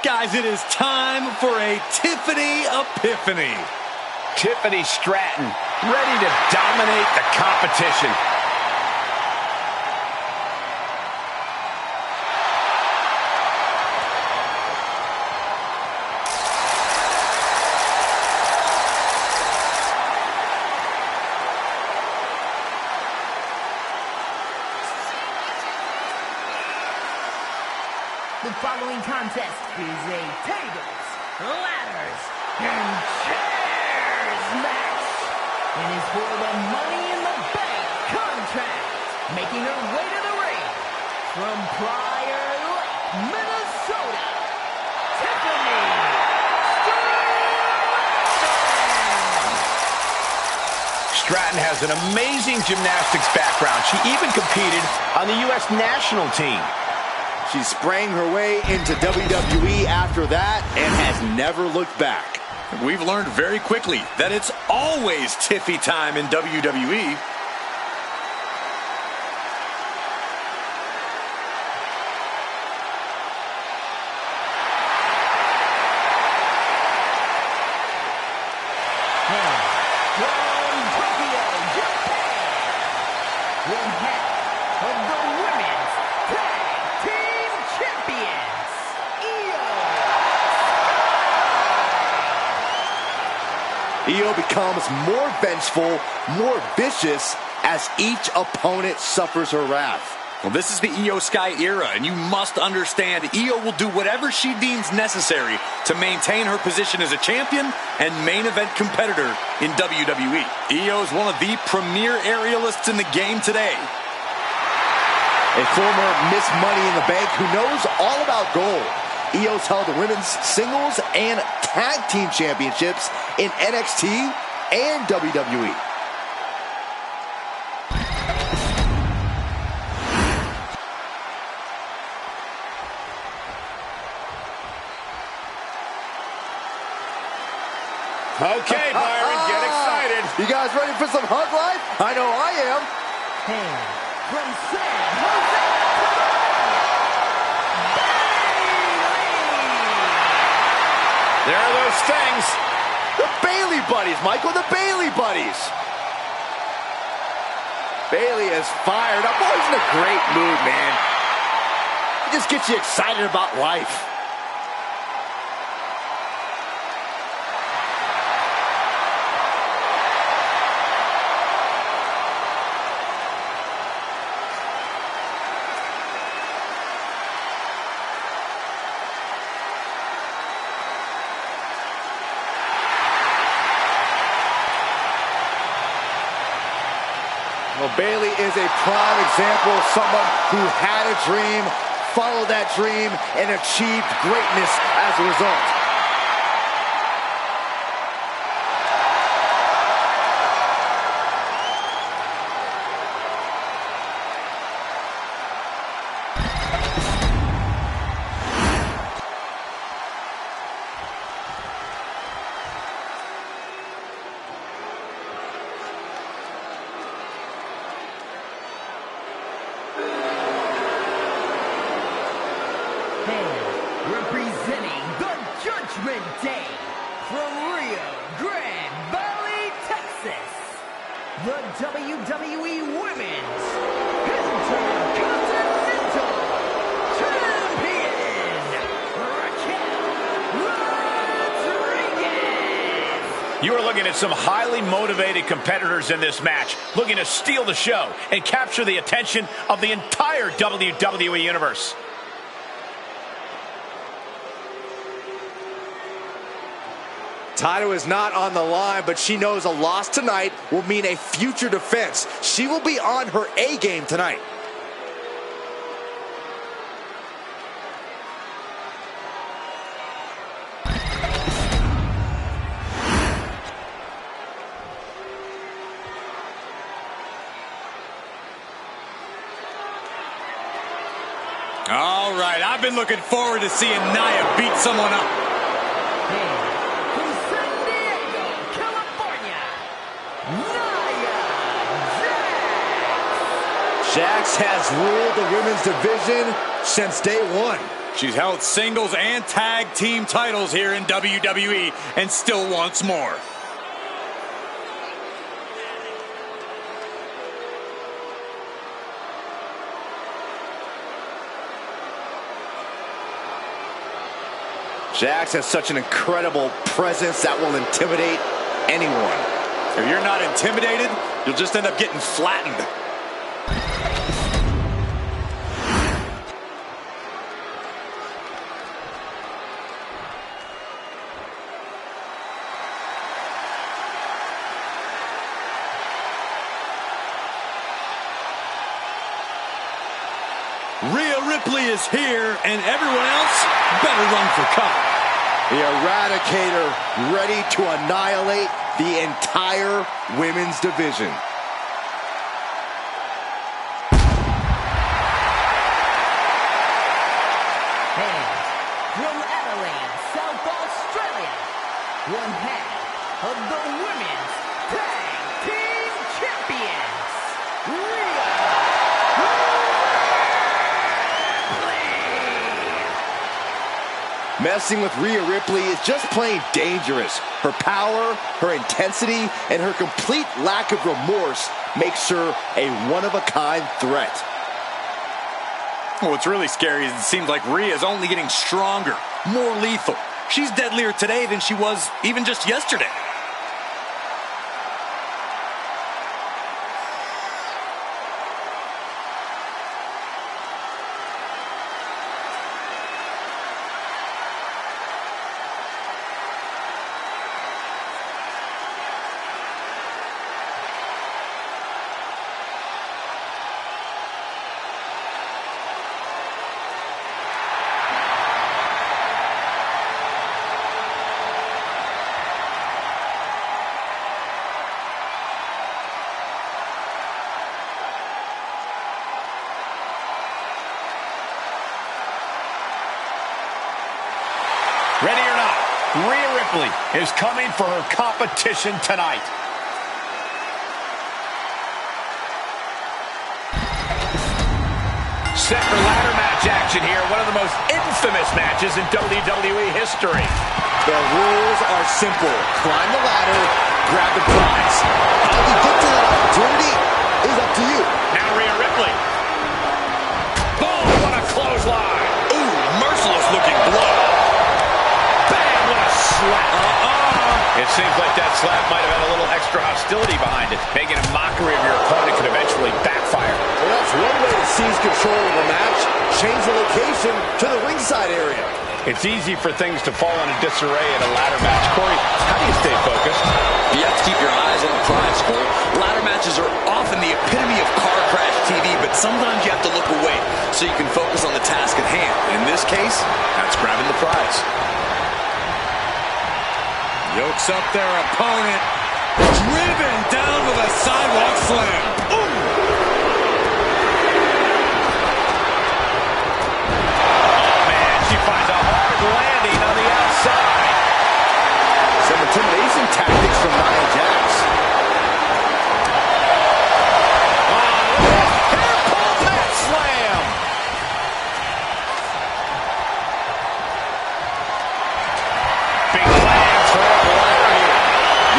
Guys, it is time for a Tiffany Epiphany. Tiffany Stratton, ready to dominate the competition. The following contest is a tables, ladders, and chairs match. It is for the Money in the Bank contract. Making her way to the ring from Prior Lake, Minnesota, Tiffany Stratton has an amazing gymnastics background. She even competed on the U.S. national team. She sprang her way into WWE after that and has never looked back. We've learned very quickly that it's always Tiffy time in WWE. from Tokyo, Japan, one half of the Women's Tag Team Champions, Io becomes more vengeful, more vicious as each opponent suffers her wrath. Well, this is the Io Sky era, and you must understand Io will do whatever she deems necessary to maintain her position as a champion and main event competitor in WWE. Io is one of the premier aerialists in the game today. A former Miss Money in the Bank who knows all about gold. Io's held the women's singles and tag team championships in NXT and WWE. Okay, Byron, get excited. You guys ready for some hug life? I know I am. and from San Jose, There are those things. The Bailey buddies, Michael, the Bailey buddies. Bailey is fired up. Always in a great mood, man. It just gets you excited about life. Well, Bailey is a prime example of someone who had a dream, followed that dream, and achieved greatness as a result. and representing the Judgment Day from Rio Grande Valley, Texas, the WWE Women's Intercontinental Champion, Raquel Rodriguez. You are looking at some highly motivated competitors in this match, looking to steal the show and capture the attention of the entire WWE Universe. Title is not on the line, but she knows a loss tonight will mean a future defense. She will be on her A game tonight. All right, I've been looking forward to seeing Nia beat someone up. From San Diego, California, Nia Jax has ruled the women's division since day one. She's held singles and tag team titles here in WWE and still wants more. Jax has such an incredible presence that will intimidate anyone. If you're not intimidated, you'll just end up getting flattened. Rhea Ripley is here, and everyone else better run for cover. The Eradicator ready to annihilate the entire women's division. And from Adelaide, South Australia, one half of the Women's Tag Team Champions, Rhea Ripley. Messing with Rhea Ripley is just plain dangerous. Her power, her intensity, and her complete lack of remorse makes her a one-of-a-kind threat. What's really scary is it seems like Rhea is only getting stronger, more lethal. She's deadlier today than she was even just yesterday. Ready or not, Rhea Ripley is coming for her competition tonight. Set for ladder match action here, one of the most infamous matches in WWE history. The rules are simple. Climb the ladder, grab the prize. How you get to that opportunity is up to you. Now Rhea Ripley. Boom, what a clothesline. Ooh, merciless looking blow. Bam, what a slap. It seems like that slap might have had a little extra hostility behind it. Making a mockery of your opponent could eventually backfire. Well, that's one way to seize control of a match. Change the location to the ringside area. It's easy for things to fall into disarray in a ladder match. Corey, how do you stay focused? You have to keep your eyes on the prize, Cole. Ladder matches are often the epitome of car crash TV, but sometimes you have to look away so you can focus on the task at hand. In this case, that's grabbing the prize. Yokes up their opponent. Driven down with a sidewalk slam. Ooh! Finds a hard landing on the outside. Some intimidation tactics from Nia Jax. Hair pull mat slam. Big plans for a ladder here.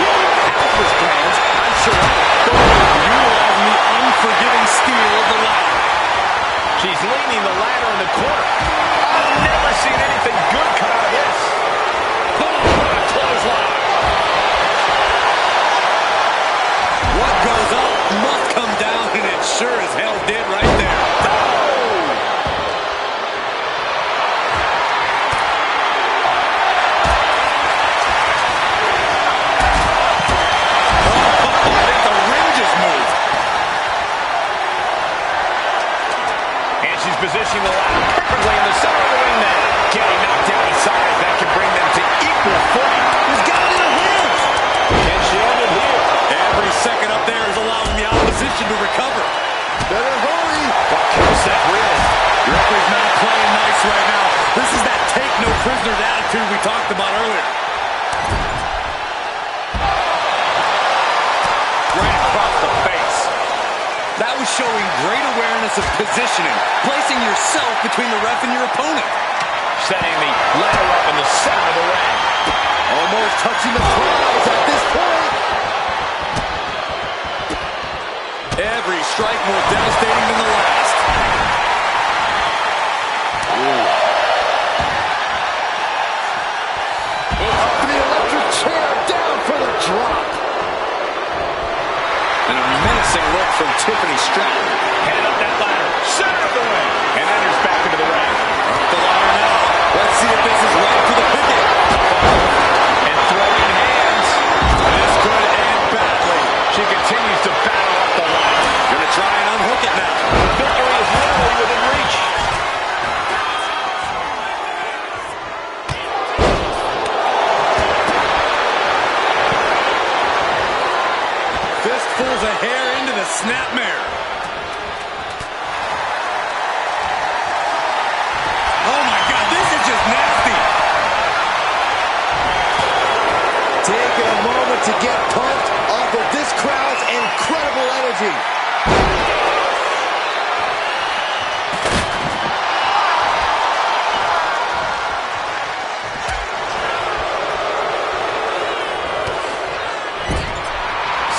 Yeah, Alpha's plans, I'm sure. Utilizing the unforgiving steel of the ladder. She's leaning the ladder in the corner. I've never seen anything good come out of this. Boom, what a clothesline. What goes up must come down, and it sure as hell did right there. I think the ring just moved. And she's positioning the ladder perfectly in the center of the ring now. Getting knocked down inside, that can bring them to equal footing. He's got it in her hands. Can she end it here? Every second up there is allowing the opposition to recover. Better hurry. What kills that really? Ripley's not playing nice right now. This is that take no prisoners attitude we talked about earlier. Right across the face. That was showing great awareness of positioning, placing yourself between the ref and your opponent. setting the ladder up in the center of the ring. Almost touching the prize at this point. Every strike more devastating than the last. Up to the electric chair, down for the drop. And a menacing look from Tiffany Stratton. Headed up that ladder, center of the ring, and enters back into the ring. Up the ladder now. Let's see if this is right for the picking. And throwing hands. This could end badly. She continues to battle up the ladder. Gonna try and unhook it now. Victory is literally within reach. Fistfuls of hair into the snapmare. Oh my God, this is just nasty. Taking a moment to get pumped off of this crowd's incredible energy.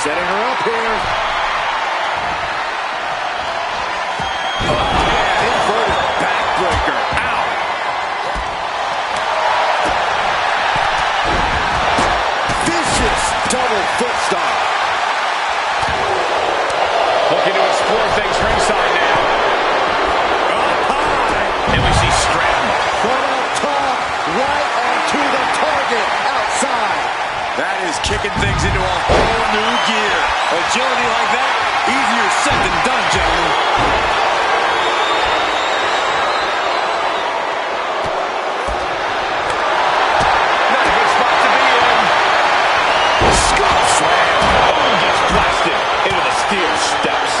Setting her up here. Inverted backbreaker. Ow. Vicious double foot stomp. Looking to explore things ringside now. And we see Stratton. From up top, right onto the target outside. That is kicking things into a whole new gear. Agility like that, easier said than done, gentlemen. Not a good spot to be in. Scoop slam. Boom, gets blasted into the steel steps.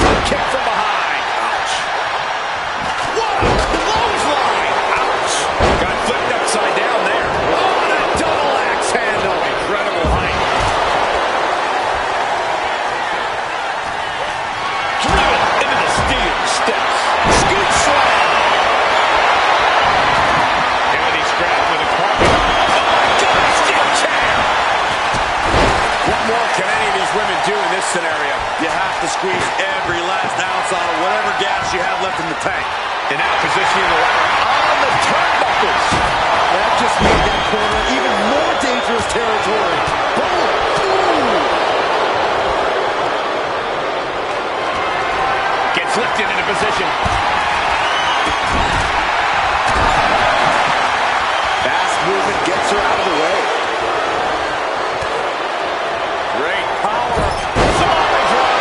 Drop kick from behind. Ouch. What a clothesline. Ouch. Got flipped upside down there. Oh, and a double axe handle. Incredible height. Driven into the steel steps. Scoop slam. Timothy Stratton with a carpet. Oh my God, steel chair. What more can any of these women do in this scenario? You have to squeeze every last ounce out of whatever gas you have left in the tank. And now positioning the ladder on the turnbuckles. That just made that corner even more dangerous territory. Boom! Ooh! Gets lifted into position. Fast movement gets her out of the way. Great power. Samoan drop.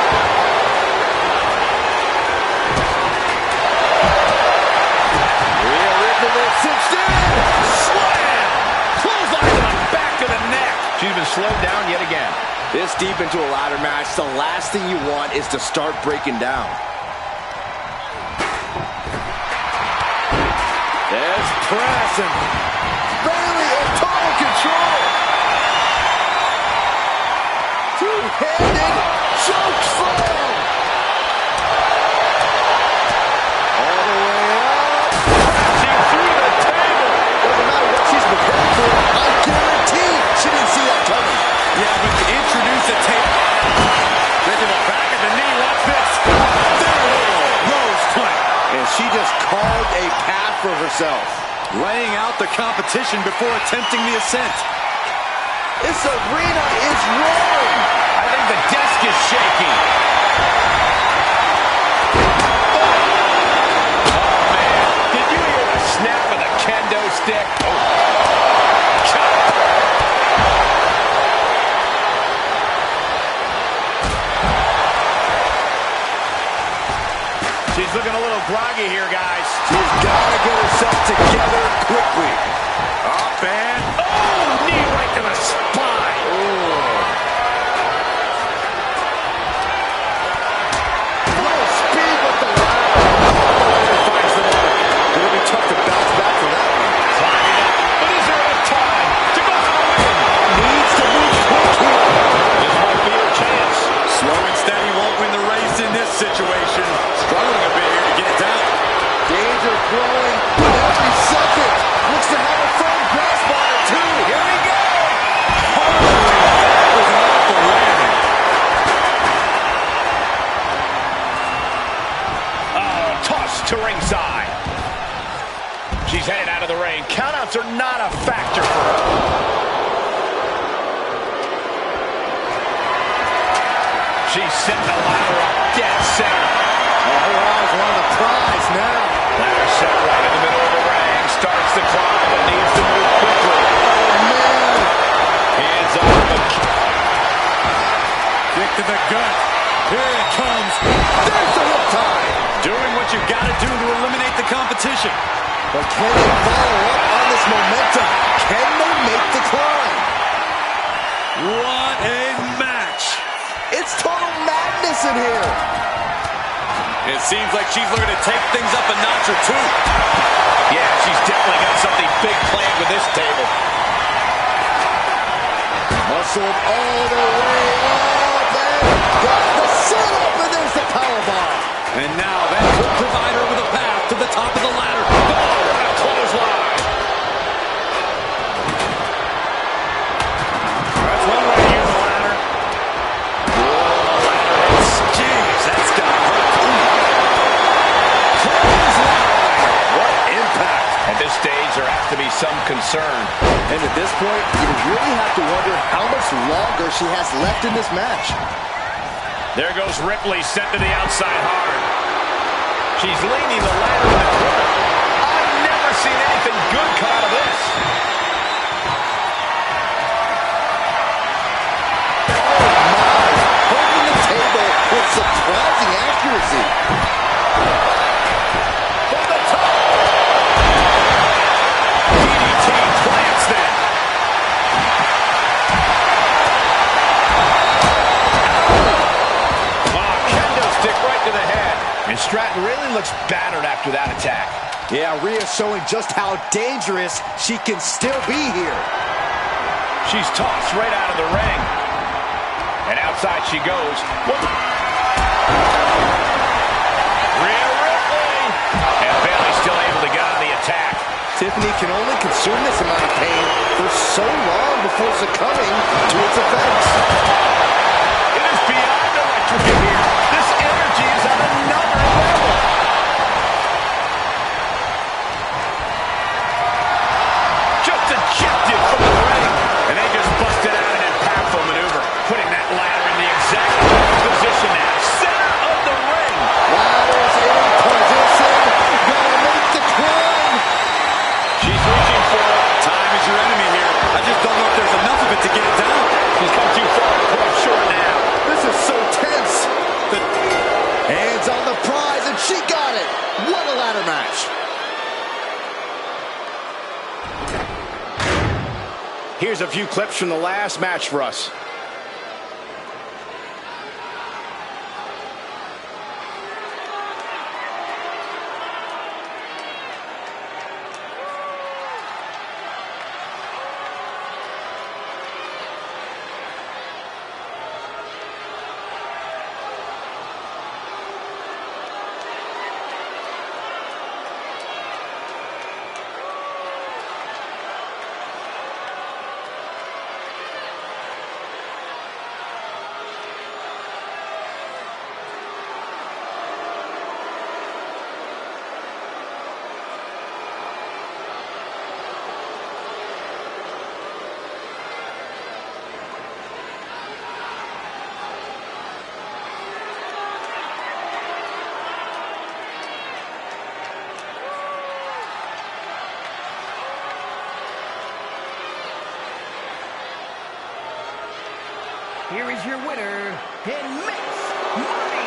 Rhea Ripley cinched in. Slam. Clothesline to the back of the neck. She's been slowed down yet again. This deep into a ladder match, the last thing you want is to start breaking down. There's pressing. Bailey in total control. Two-handed choke slam. All the way up. Crashing through the table. Doesn't matter what she's prepared for. I guarantee she didn't see that coming. Yeah, but to introduce a tape. Taking the back of the knee, watch this. There it is, Rose Flint. And she just carved a path for herself. Laying out the competition before attempting the ascent. This arena is roaring. I think the desk is shaking. Oh, man. Did you hear the snap of the kendo stick? She's looking a little groggy here, guys. She's got to get herself together quickly. Up and... Oh, knee right to the spine. headed out of the ring. Countouts are not a factor for her. She's setting the ladder up dead center. Her eyes are on the prize now. Ladder set right in the middle of the ring. Starts to climb, but needs to move quickly. Oh, man. Hands off the Kick to the gut. Here it comes. There's the riptide. Doing what you got to do to eliminate the competition. But can they follow up on this momentum? Can they make the climb? What a match. It's total madness in here. It seems like she's looking to take things up a notch or two. Yeah, she's definitely got something big planned with this table. Muscled all the way up and got the setup, and there's the powerbomb. And now that could provide her with a path to the top of the ladder. Oh, what a clothesline. That's one way to use the ladder. Jeez, that's got to hurt. What impact. At this stage, there has to be some concern. And at this point, you really have to wonder how much longer she has left in this match. There goes Ripley, sent to the outside hard. She's leaning the ladder in the corner. I've never seen anything good come out of this. Holding the table with surprising accuracy. From the top. DDT plants that. Kendo stick right to the head. And Stratton really looks battered after that attack. Yeah, Rhea showing just how dangerous she can still be here. She's tossed right out of the ring. And outside she goes. Rhea Ripley. And Bayley still able to get on the attack. Tiffany can only consume this amount of pain for so long before succumbing to its effects. It is beyond electric in here. This energy is on another level. Just ejected from the ring. And they just busted out an impactful maneuver, putting that ladder in the exact position now. Center of the ring. Ladder's in position. Gonna make the climb. She's reaching for it. Time is your enemy here. I just don't know if there's enough of it to get it down. She's come too far to come up short now. This is so tense. Hands on the prize, and she got it. What a ladder match. Here's a few clips from the last match for us. Here is your winner, in Mixed Money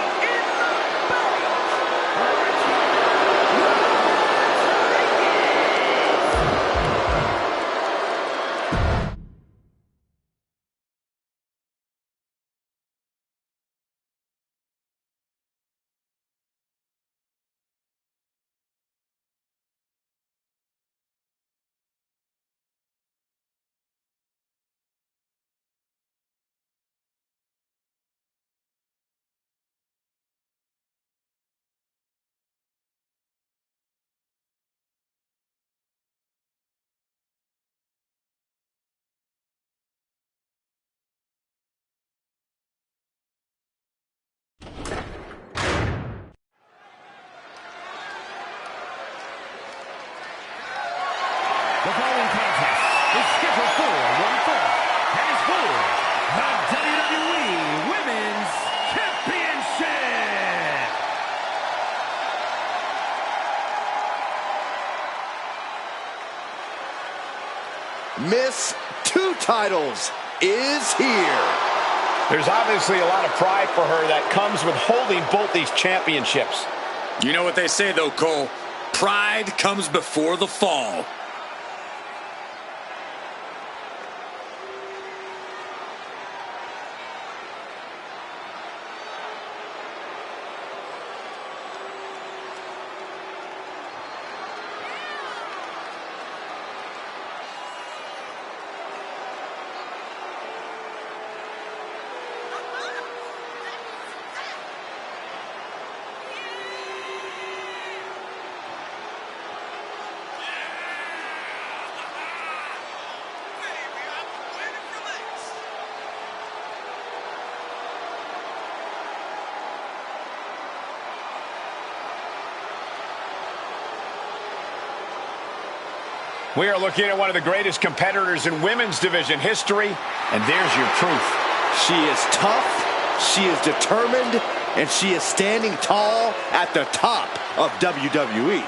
The following contest is scheduled for one fall and is for the WWE Women's Championship. Miss Two Titles is here. There's obviously a lot of pride for her that comes with holding both these championships. You know what they say, though, Cole? Pride comes before the fall. We are looking at one of the greatest competitors in women's division history, and there's your proof. She is tough, she is determined, and she is standing tall at the top of WWE.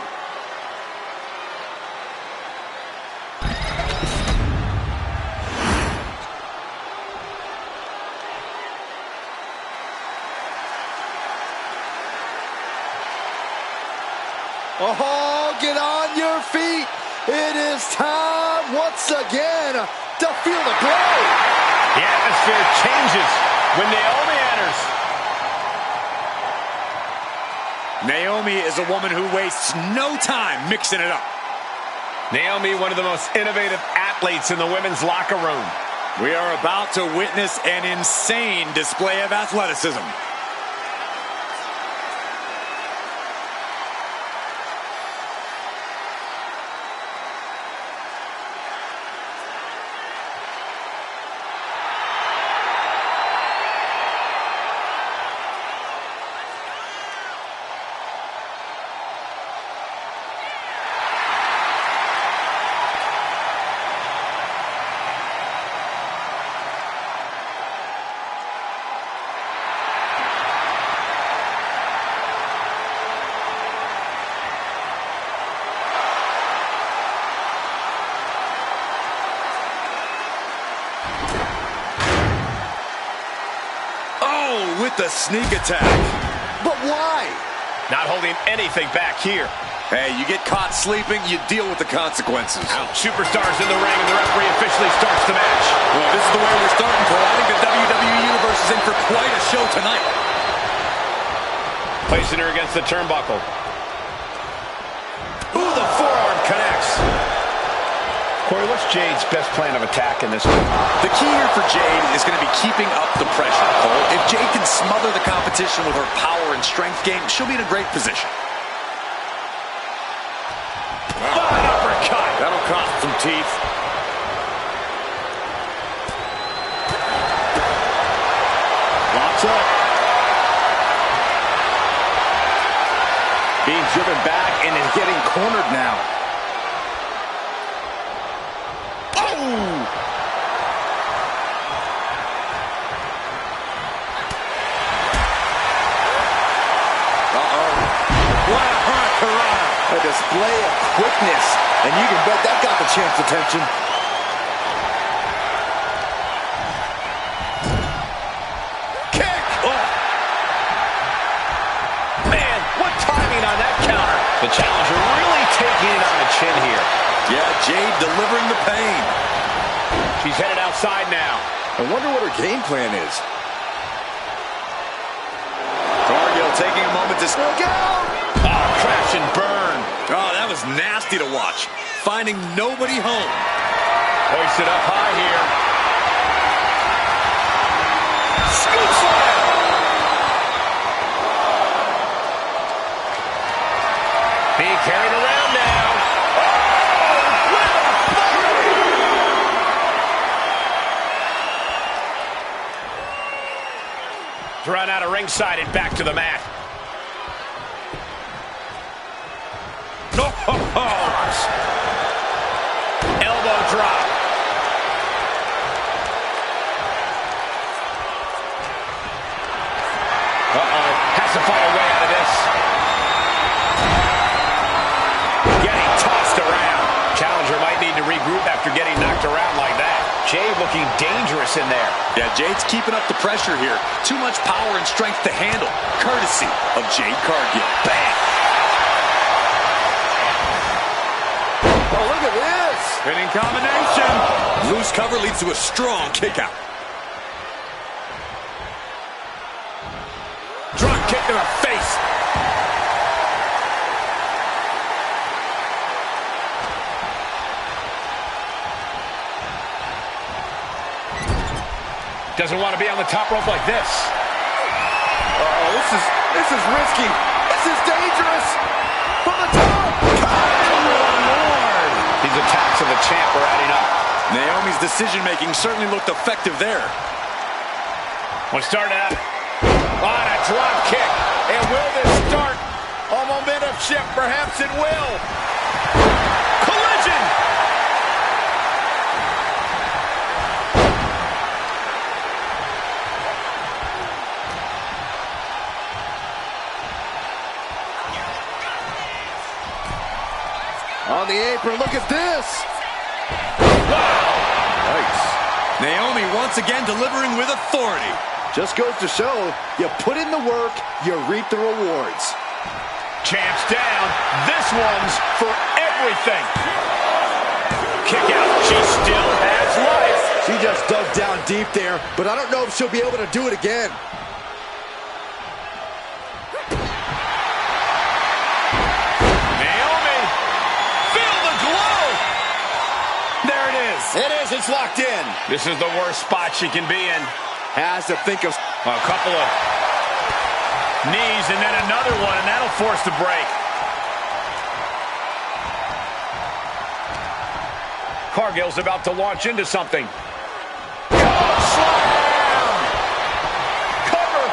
Oh, get on your feet. It is time once again to feel the glow. The atmosphere changes when Naomi enters. Naomi is a woman who wastes no time mixing it up. Naomi, one of the most innovative athletes in the women's locker room. We are about to witness an insane display of athleticism. With the sneak attack. But why? Not holding anything back here. Hey, you get caught sleeping, you deal with the consequences. Ouch. Superstars in the ring, and the referee officially starts the match. Well, this is the way we're starting, Cole. I think the WWE Universe is in for quite a show tonight. Placing her against the turnbuckle. Ooh, the forearm connects. Corey, what's Jade's best plan of attack in this one? The key here for Jade is going to be keeping up the pressure, Cole. If Jade can smother the competition with her power and strength game, she'll be in a great position. Fine uppercut. That'll cost some teeth. Locks up. Being driven back and is getting cornered now. A display of quickness, and you can bet that got the champ's attention. Kick! Oh. Man, what timing on that counter. The challenger really taking it on the chin here. Yeah, Jade delivering the pain. She's headed outside now. I wonder what her game plan is. Cargill taking a moment to look out. Oh, crash and burn. Oh, that was nasty to watch. Finding nobody home. Hoisted up high here. Scoop slam. Being carried around now. Run out of ringside and back to the mat. regroup after getting knocked around like that. Jade looking dangerous in there. Yeah, Jade's keeping up the pressure here. Too much power and strength to handle. Courtesy of Jade Cargill. Bam! Oh, look at this! Spinning combination. Loose cover leads to a strong kick out. Drop kick to the face. Doesn't want to be on the top rope like this. Oh, this is risky. This is dangerous. From the top. Lord. These attacks of the champ are adding up. Naomi's decision-making certainly looked effective there. One started out on a drop kick. And will this start a momentum shift? Perhaps it will. Collision. On the apron, look at this. Wow. Nice. Naomi once again delivering with authority. Just goes to show, you put in the work, you reap the rewards. Champ's down. This one's for everything. Kick out. She still has life. She just dug down deep there, but I don't know if she'll be able to do it again. Naomi, feel the glow. There it is. It is, it's locked in. This is the worst spot she can be in. Has to think of... A couple of knees and then another one, and that'll force the break. Cargill's about to launch into something. Oh, slam! Cover!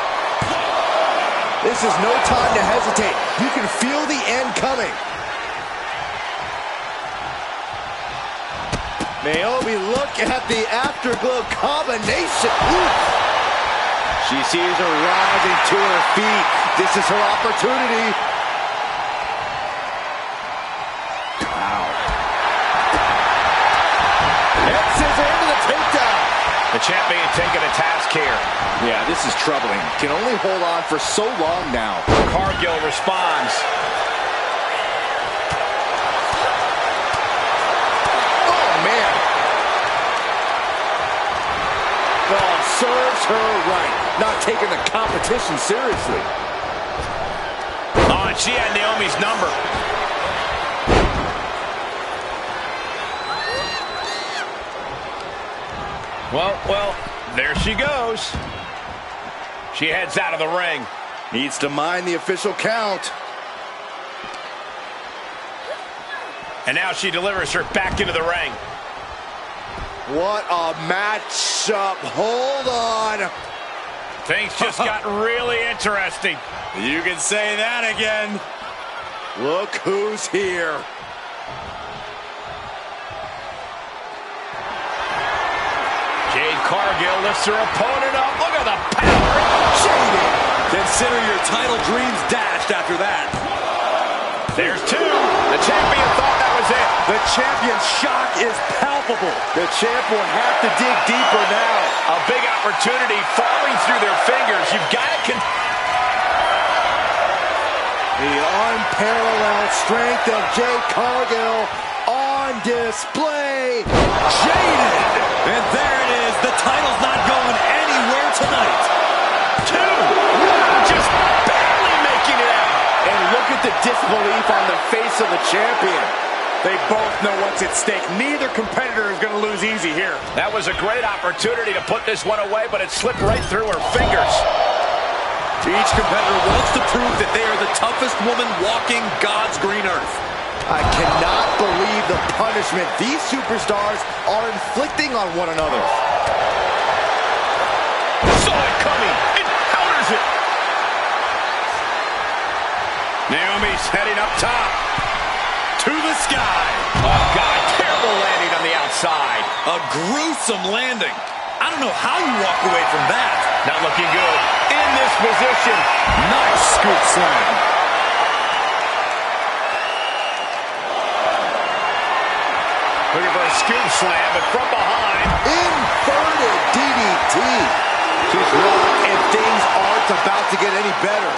This is no time to hesitate. You can feel the end coming. Naomi, look at the afterglow combination. Ooh. She sees her rising to her feet. This is her opportunity. Wow. Head scissor into the takedown. The champion taking a task here. Yeah, this is troubling. Can only hold on for so long now. Cargill responds. Oh, man. Oh, serves her right. Not taking the competition seriously. Oh, and she had Naomi's number. Well, there she goes. She heads out of the ring. Needs to mind the official count. And now she delivers her back into the ring. What a matchup. Hold on. Things just got really interesting. You can say that again. Look who's here. Jade Cargill lifts her opponent up. Look at the power. Jaded. Consider your title dreams dashed after that. There's two. The champion thought that was it. The champion's shock is palpable. The champ will have to dig deeper now. A big opportunity falling through their fingers. You've got to The unparalleled strength of Jade Cargill on display. Jaded. And there it is. The title's not going anywhere tonight. two. Just barely making it out. And look at the disbelief on the face of the champion. They both know what's at stake. Neither competitor is going to lose easy here. That was a great opportunity to put this one away, but it slipped right through her fingers. Each competitor wants to prove that they are the toughest woman walking God's green earth. I cannot believe the punishment these superstars are inflicting on one another. Saw it coming. It counters it. Naomi's heading up top. To the sky. Oh, God. Terrible landing on the outside. A gruesome landing. I don't know how you walk away from that. Not looking good. In this position. Nice scoop slam. Looking for a scoop slam, but from behind. Inverted DDT. She's wrong, and things aren't about to get any better.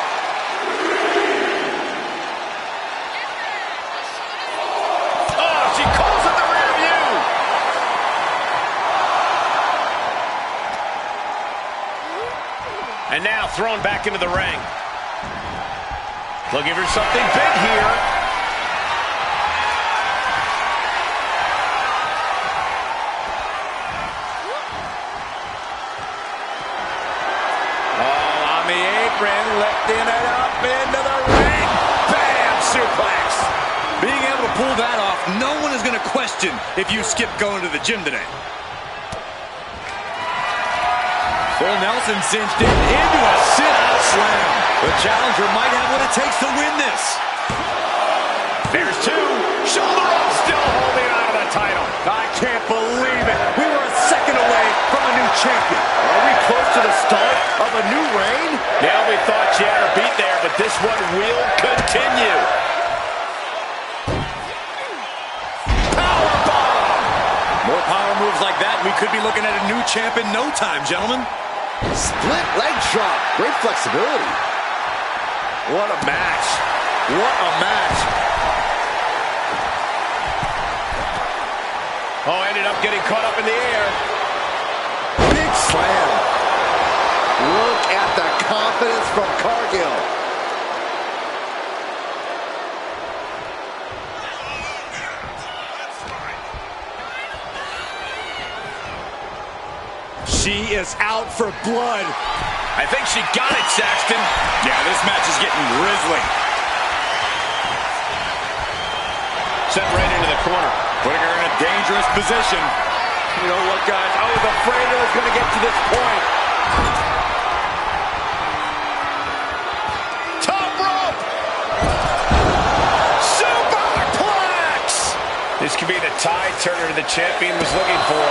Oh, she calls it the rear view. And now thrown back into the ring. Looking for something big here. Lifting it up into the ring. Bam! Suplex. Being able to pull that off, no one is going to question if you skip going to the gym today. Full Nelson cinched in into a sit-out slam. The challenger might have what it takes to win this. There's two. Shoulder up, still holding on to the title. I can't believe it. We were a second away from a new champion. Are we close to the start of a new reign? Yeah, we thought she had her beat there, but this one will continue. Powerbomb! More power moves like that, we could be looking at a new champ in no time, gentlemen. Split leg drop. Great flexibility. What a match. What a match. Oh, ended up getting caught up in the air. Big slam. Look at the confidence from Cargill. She is out for blood. I think she got it, Saxton. Yeah, this match is getting grisly. Sent right into the corner. Putting her in a dangerous position. You know what, guys? I was afraid it was going to get to this point. Top rope! Superplex! This could be the tide turner the champion was looking for.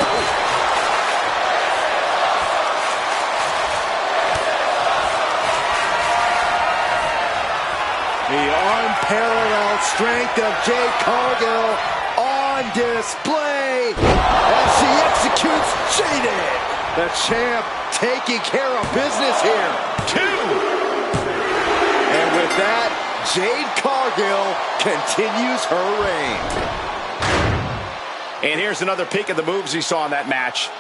The unparalleled strength of Jade Cargill on display as she executes Jaded. The champ taking care of business here. 2. And with that, Jade Cargill continues her reign. And here's another peek at the moves he saw in that match.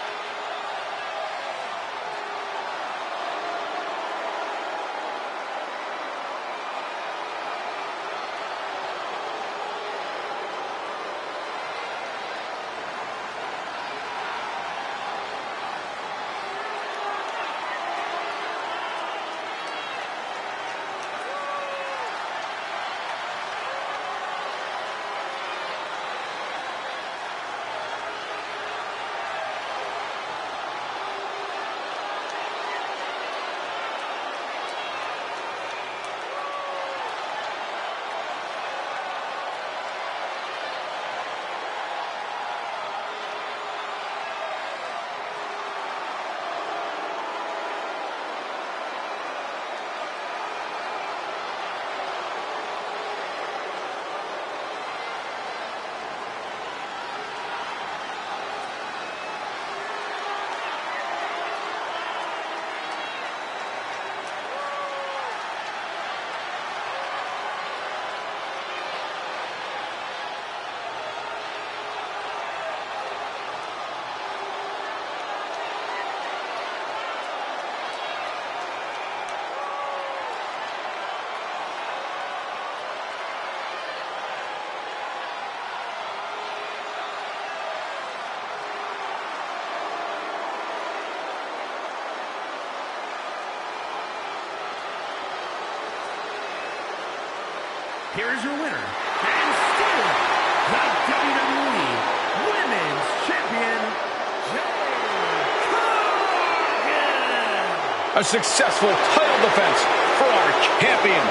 Here is your winner, and still the WWE Women's Champion, Jade Cargill. A successful title defense for our champion.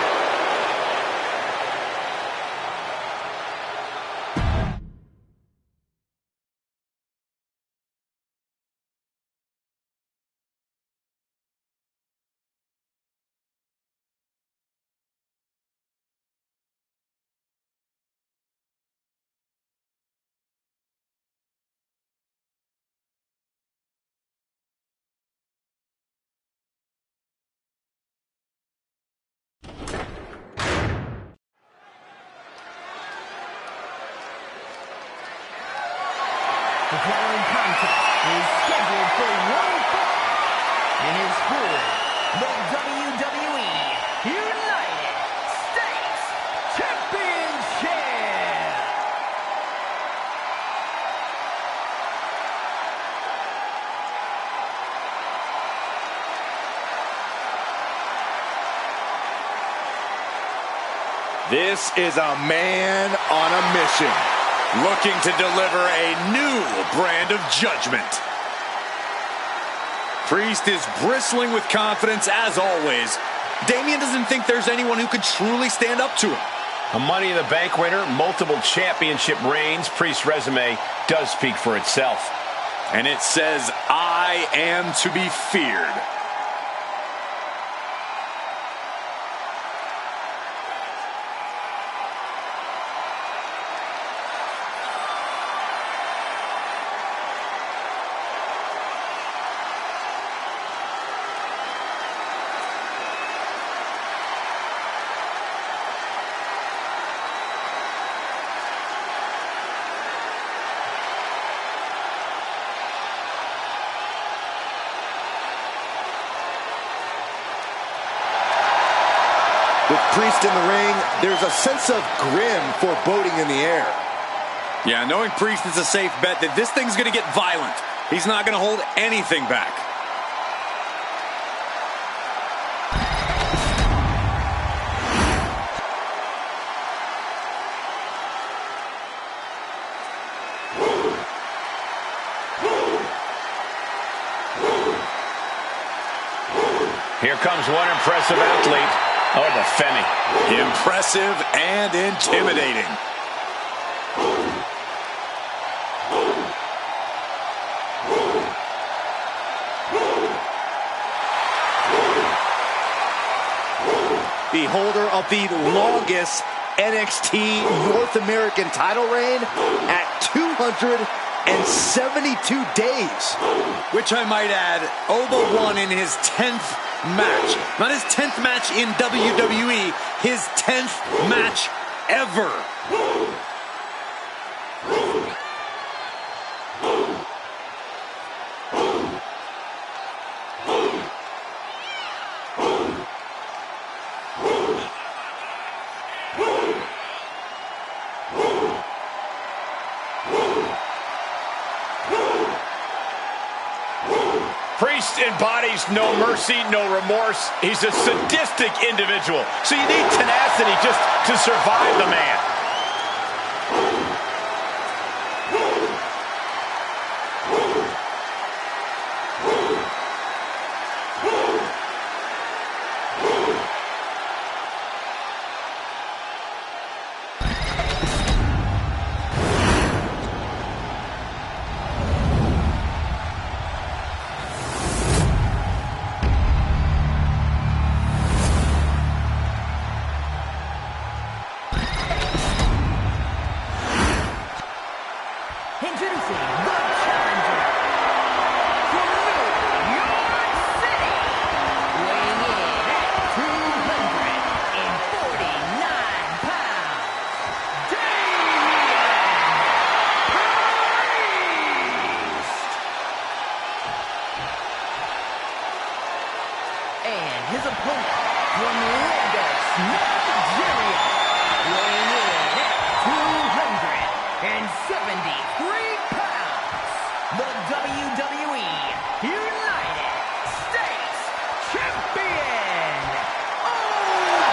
The following contest is scheduled for one fall and is for the WWE United States Championship. This is a man on a mission, looking to deliver a new brand of judgment. Priest is bristling with confidence as always. Damian doesn't think there's anyone who could truly stand up to him. A Money in the Bank winner, multiple championship reigns. Priest's resume does speak for itself. And it says, I am to be feared. With Priest in the ring, there's a sense of grim foreboding in the air. Yeah, knowing Priest is a safe bet that this thing's going to get violent. He's not going to hold anything back. Here comes one impressive athlete. Oh, the Femi. Impressive and intimidating. The holder of the longest NXT North American title reign at 272 days. Which I might add, Oba won in his 10th match. Not his 10th match in WWE, his 10th match ever. Priest embodies no mercy, no remorse. He's a sadistic individual. So you need tenacity just to survive the man. Introducing the challenger from New York City, weighing in at 249 pounds, Damian Priest. And his opponent from Lagos, Nigeria, weighing in at 273 pounds, the WWE United States Champion, Oba!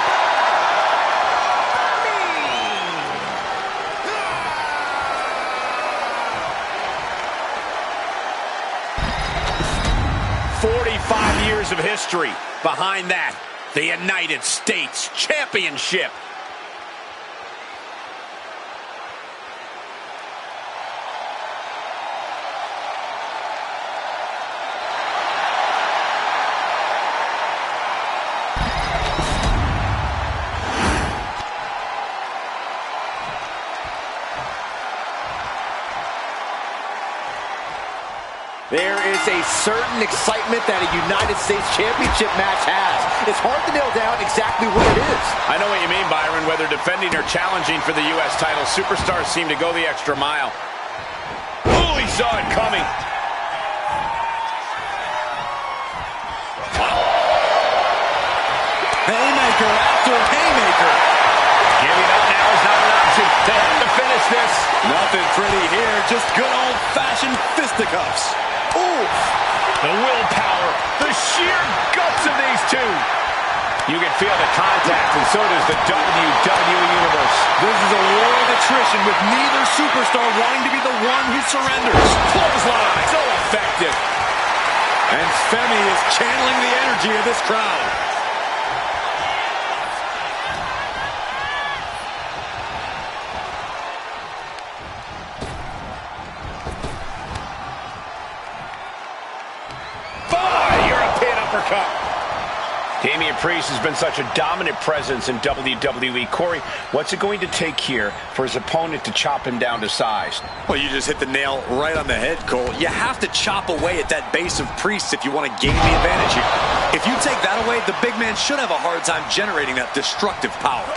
45 years of history. Behind that, the United States Championship. There is a certain excitement that a United States Championship match has. It's hard to nail down exactly what it is. I know what you mean, Byron. Whether defending or challenging for the U.S. title, superstars seem to go the extra mile. Oh, he saw it coming. Haymaker after haymaker. Giving up now is not an option. They have to finish this. Nothing pretty here, just good old-fashioned fisticuffs. Oof. The willpower, the sheer guts of these two. You can feel the contact, and so does the WWE Universe. This is a war of attrition with neither superstar wanting to be the one who surrenders. Clothesline, so effective. And Femi is channeling the energy of this crowd. European uppercut. Damian Priest has been such a dominant presence in WWE. Corey, what's it going to take here for his opponent to chop him down to size? Well, you just hit the nail right on the head, Cole. You have to chop away at that base of Priest if you want to gain the advantage here. If you take that away, the big man should have a hard time generating that destructive power.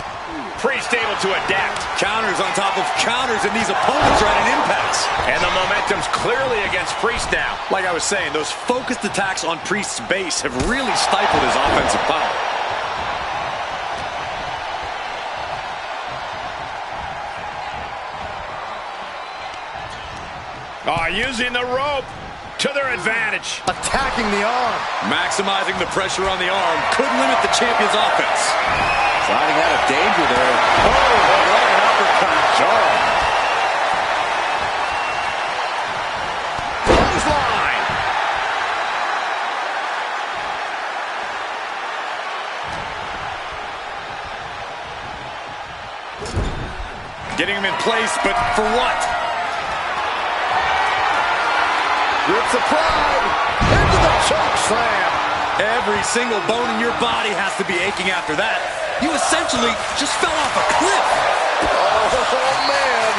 Priest able to adapt. Counters on top of counters, and these opponents are at an impasse. And the momentum's clearly against Priest now. Like I was saying, those focused attacks on Priest's base have really stifled his offensive power. Using the rope to their advantage. Attacking the arm. Maximizing the pressure on the arm could limit the champion's offense. Sliding out of danger there. Oh, what an uppercut. Jarring. Clothesline. Getting him in place, but for what? Grips of pride. Into the choke slam. Every single bone in your body has to be aching after that. You essentially just fell off a cliff. Oh, man.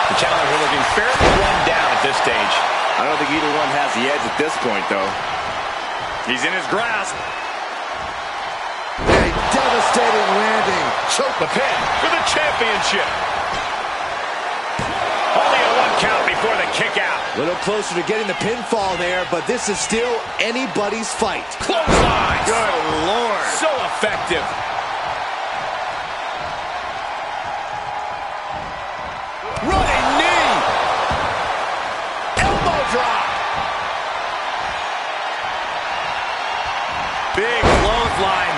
The challenger looking fairly run down at this stage. I don't think either one has the edge at this point, though. He's in his grasp. A devastating landing. Choke the pin for the championship. Only a 1 count before the kick out. A little closer to getting the pinfall there, but this is still anybody's fight. Clothesline. Good Lord. So effective. Running knee. Elbow drop. Big clothesline.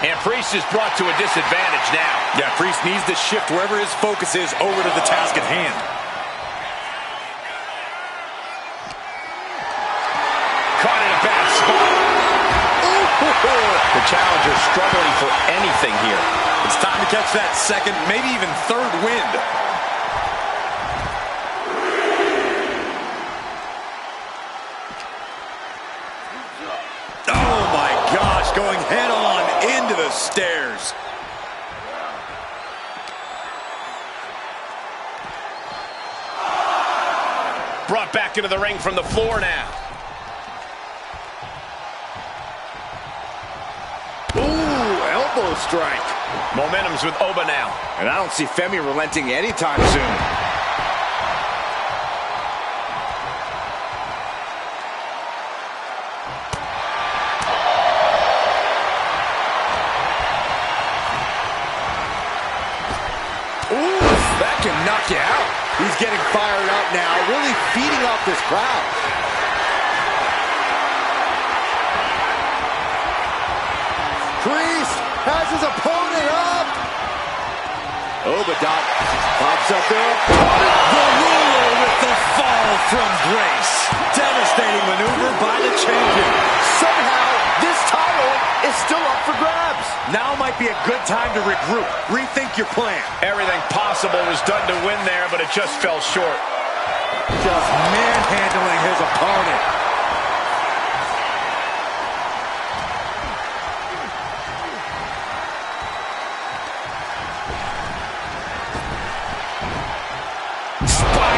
And Priest is brought to a disadvantage now. Yeah, Priest needs to shift wherever his focus is over to the task at hand. Caught in a bad spot. The challenger struggling for anything here. It's time to catch that second, maybe even third wind. Oh my gosh, going head on into the stairs. Brought back into the ring from the floor now. Ooh, elbow strike. Momentum's with Oba now. And I don't see Femi relenting anytime soon. That can knock you out. He's getting fired up now, really feeding off this crowd. Priest has his opponent up. Obadot pops up there. The ruler with the fall from grace. Devastating maneuver by the champion. Somehow, this title is still up for grabs. Now might be a good time to regroup. Rethink your plan. Everything possible was done to win there, but it just fell short. Just manhandling his opponent. Spot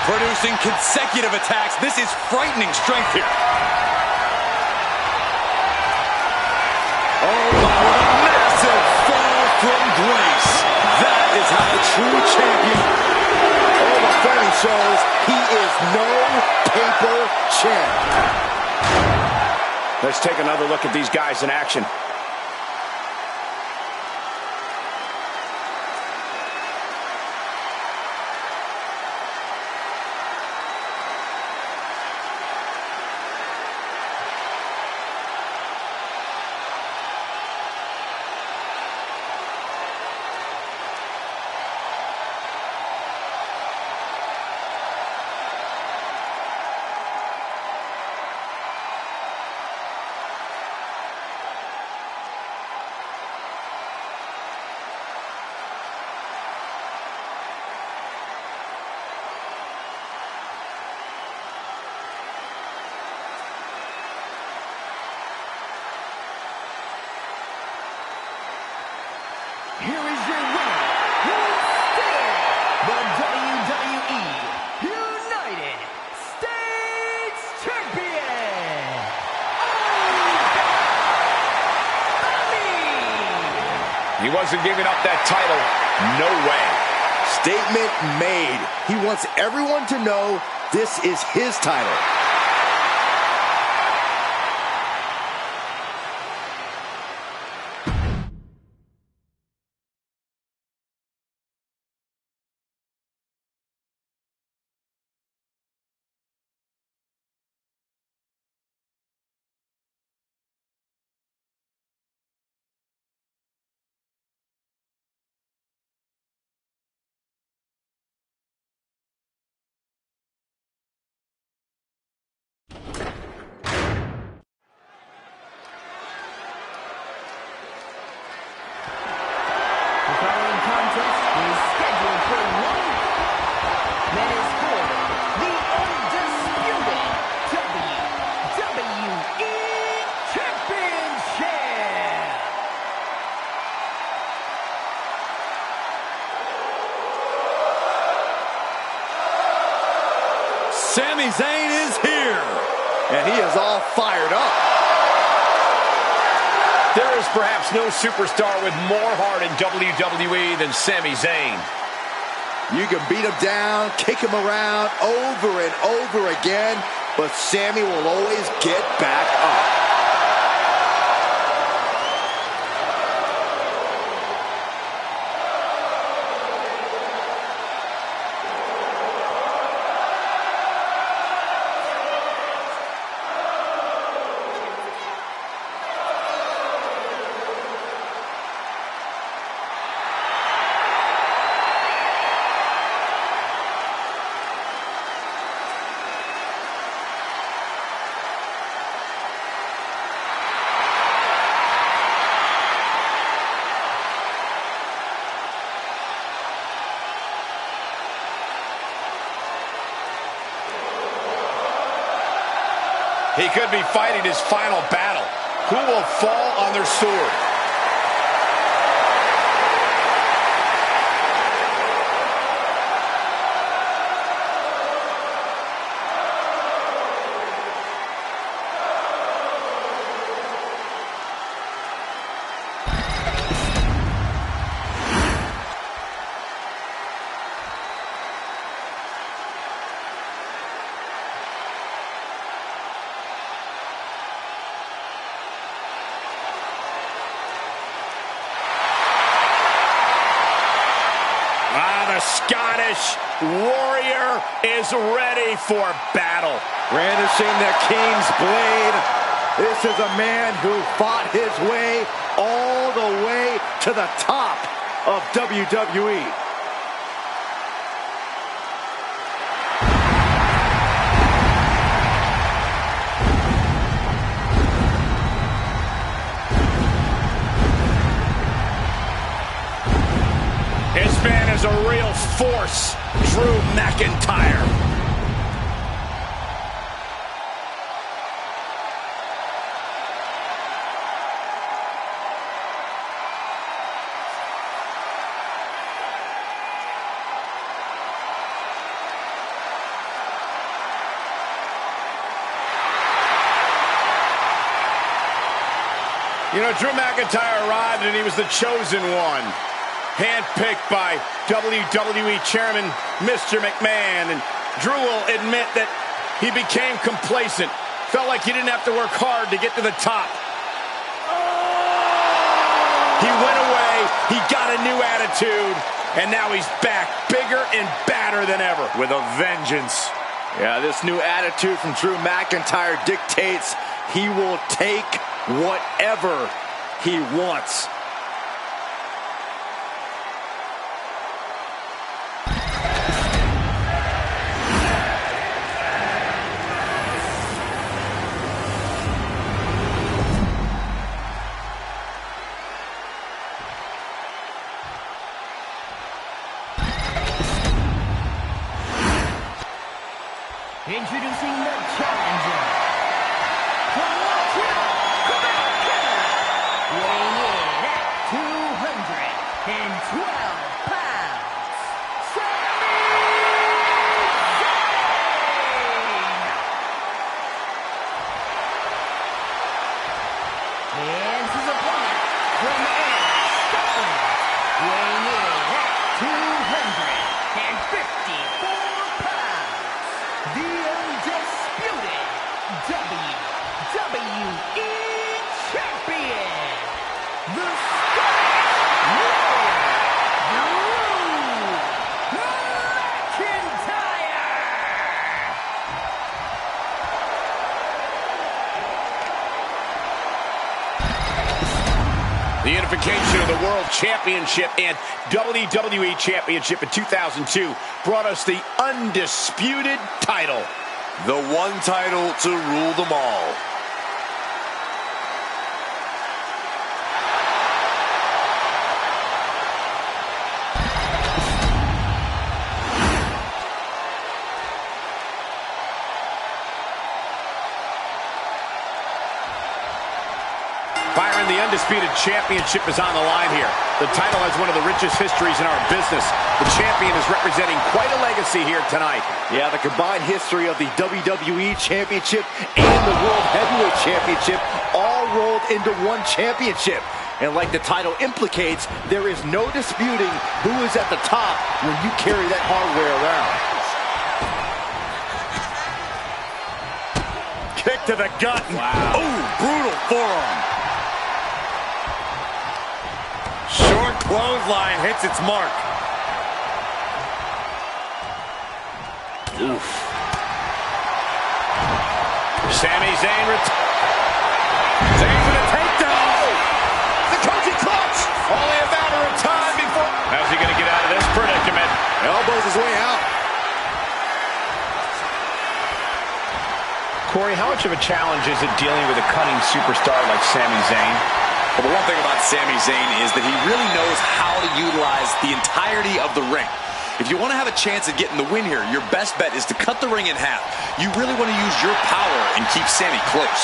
Producing consecutive attacks. This is frightening strength here. Oh, my, what a massive fall from grace. That is how a true champion. Oh, the framing shows he is no paper champ. Let's take another look at these guys in action. Here is your winner, the WWE United States Champion, Bobby. He wasn't giving up that title. No way. Statement made. He wants everyone to know this is his title. The following contest is scheduled for one that is for the undisputed WWE Championship. Sami Zayn is here. And he is all fired up. There is perhaps no superstar with more heart in WWE than Sami Zayn. You can beat him down, kick him around over and over again, but Sami will always get back up. He could be fighting his final battle. Who will fall on their sword? The Scottish Warrior is ready for battle. Brandishing the King's blade. This is a man who fought his way all the way to the top of WWE. This man is a real force, Drew McIntyre. You know, Drew McIntyre arrived and he was the chosen one. Handpicked by WWE Chairman Mr. McMahon. And Drew will admit that he became complacent. Felt like he didn't have to work hard to get to the top. He went away, he got a new attitude, and now he's back, bigger and badder than ever. With a vengeance. Yeah, this new attitude from Drew McIntyre dictates he will take whatever he wants. Introducing the challenger from Montreal, Quebec, weighing in at 212 pounds, Sami Zayn! And his opponent from Ayr, Scotland, weighing in at 254 pounds. The undisputed WWE Champion, the Scottish Warrior, Drew McIntyre! The unification of the World Championship and WWE Championship in 2002 brought us the undisputed title. The one title to rule them all. Byron, the undisputed championship is on the line here. The title has one of the richest histories in our business. The champion is representing quite a legacy here tonight. Yeah, the combined history of the WWE Championship and the World Heavyweight Championship all rolled into one championship. And like the title implicates, there is no disputing who is at the top when you carry that hardware around. Kick to the gut. Wow. Ooh, brutal forearm. Short clothesline hits its mark. Oof. Sami Zayn Zayn for the takedown. The coaching clutch! Only a matter of time before. How's he going to get out of this predicament? Elbows his way out. Corey, how much of a challenge is it dealing with a cunning superstar like Sami Zayn? Well, the one thing about Sami Zayn is that he really knows how to utilize the entirety of the ring. If you want to have a chance at getting the win here, your best bet is to cut the ring in half. You really want to use your power and keep Sami close.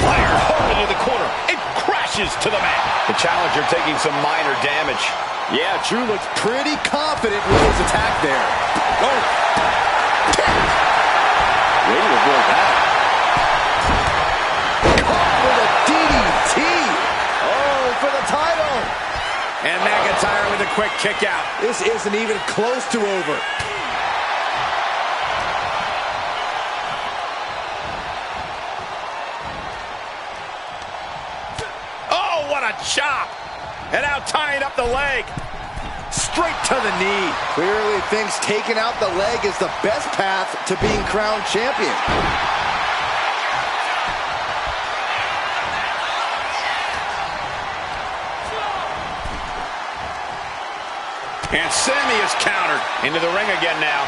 Fired hard into the corner. It crashes to the mat. The challenger taking some minor damage. Yeah, Drew looked pretty confident with his attack there. Oh! Way to avoid that. Caught with a DDT. Oh, for the title. And McIntyre with a quick kick out. This isn't even close to over. Oh, what a chop. And now tying up the leg. Straight to the knee. Clearly thinks taking out the leg is the best path to being crowned champion. And Sami is countered. Into the ring again now.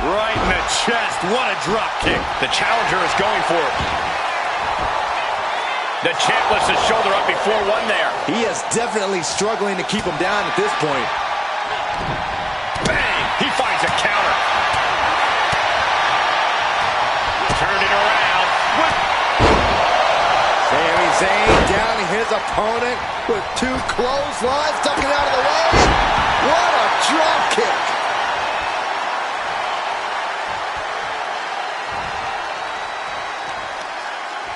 Right in the chest. What a drop kick. The challenger is going for it. The champ lifts his shoulder up before one there. He is definitely struggling to keep him down at this point. Bang! He finds a counter. Turned it around. Sami Zayn down his opponent with two clotheslines, ducking out of the way. What a drop kick.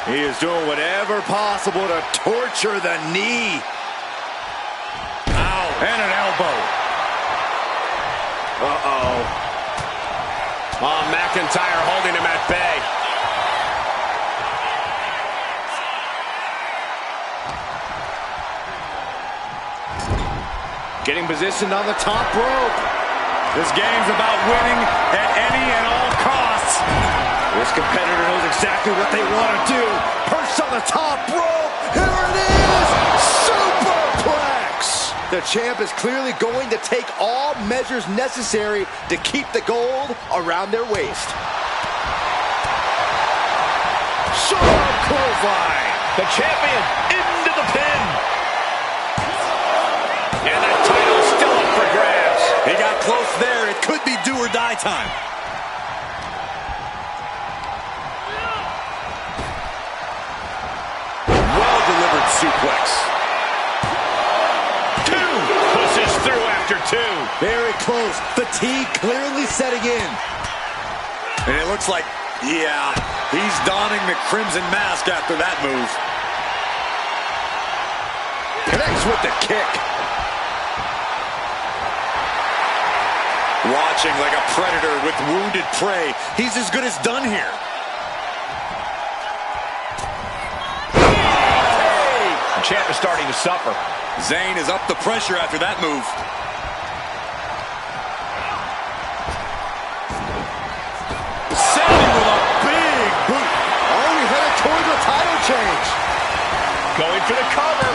He is doing whatever possible to torture the knee. Ow. And an elbow. Uh-oh. Oh, McIntyre holding him at bay. Getting positioned on the top rope. This game's about winning at any and all costs. This competitor knows exactly what they want to do. Perched on the top rope. Here it is. Superplex. The champ is clearly going to take all measures necessary to keep the gold around their waist. Sharp clothesline. The champion into the pin. And the title's still up for grabs. He got close there. It could be do or die time. Well-delivered suplex. Two. Pushes through after two. Very close. Fatigue clearly setting in. And it looks like, yeah, he's donning the crimson mask after that move. Connects with the kick. Watching like a predator with wounded prey. He's as good as done here. The champ is starting to suffer. Zayn is up the pressure after that move. Sending with a big boot. Are we headed towards a title change? Going for the cover.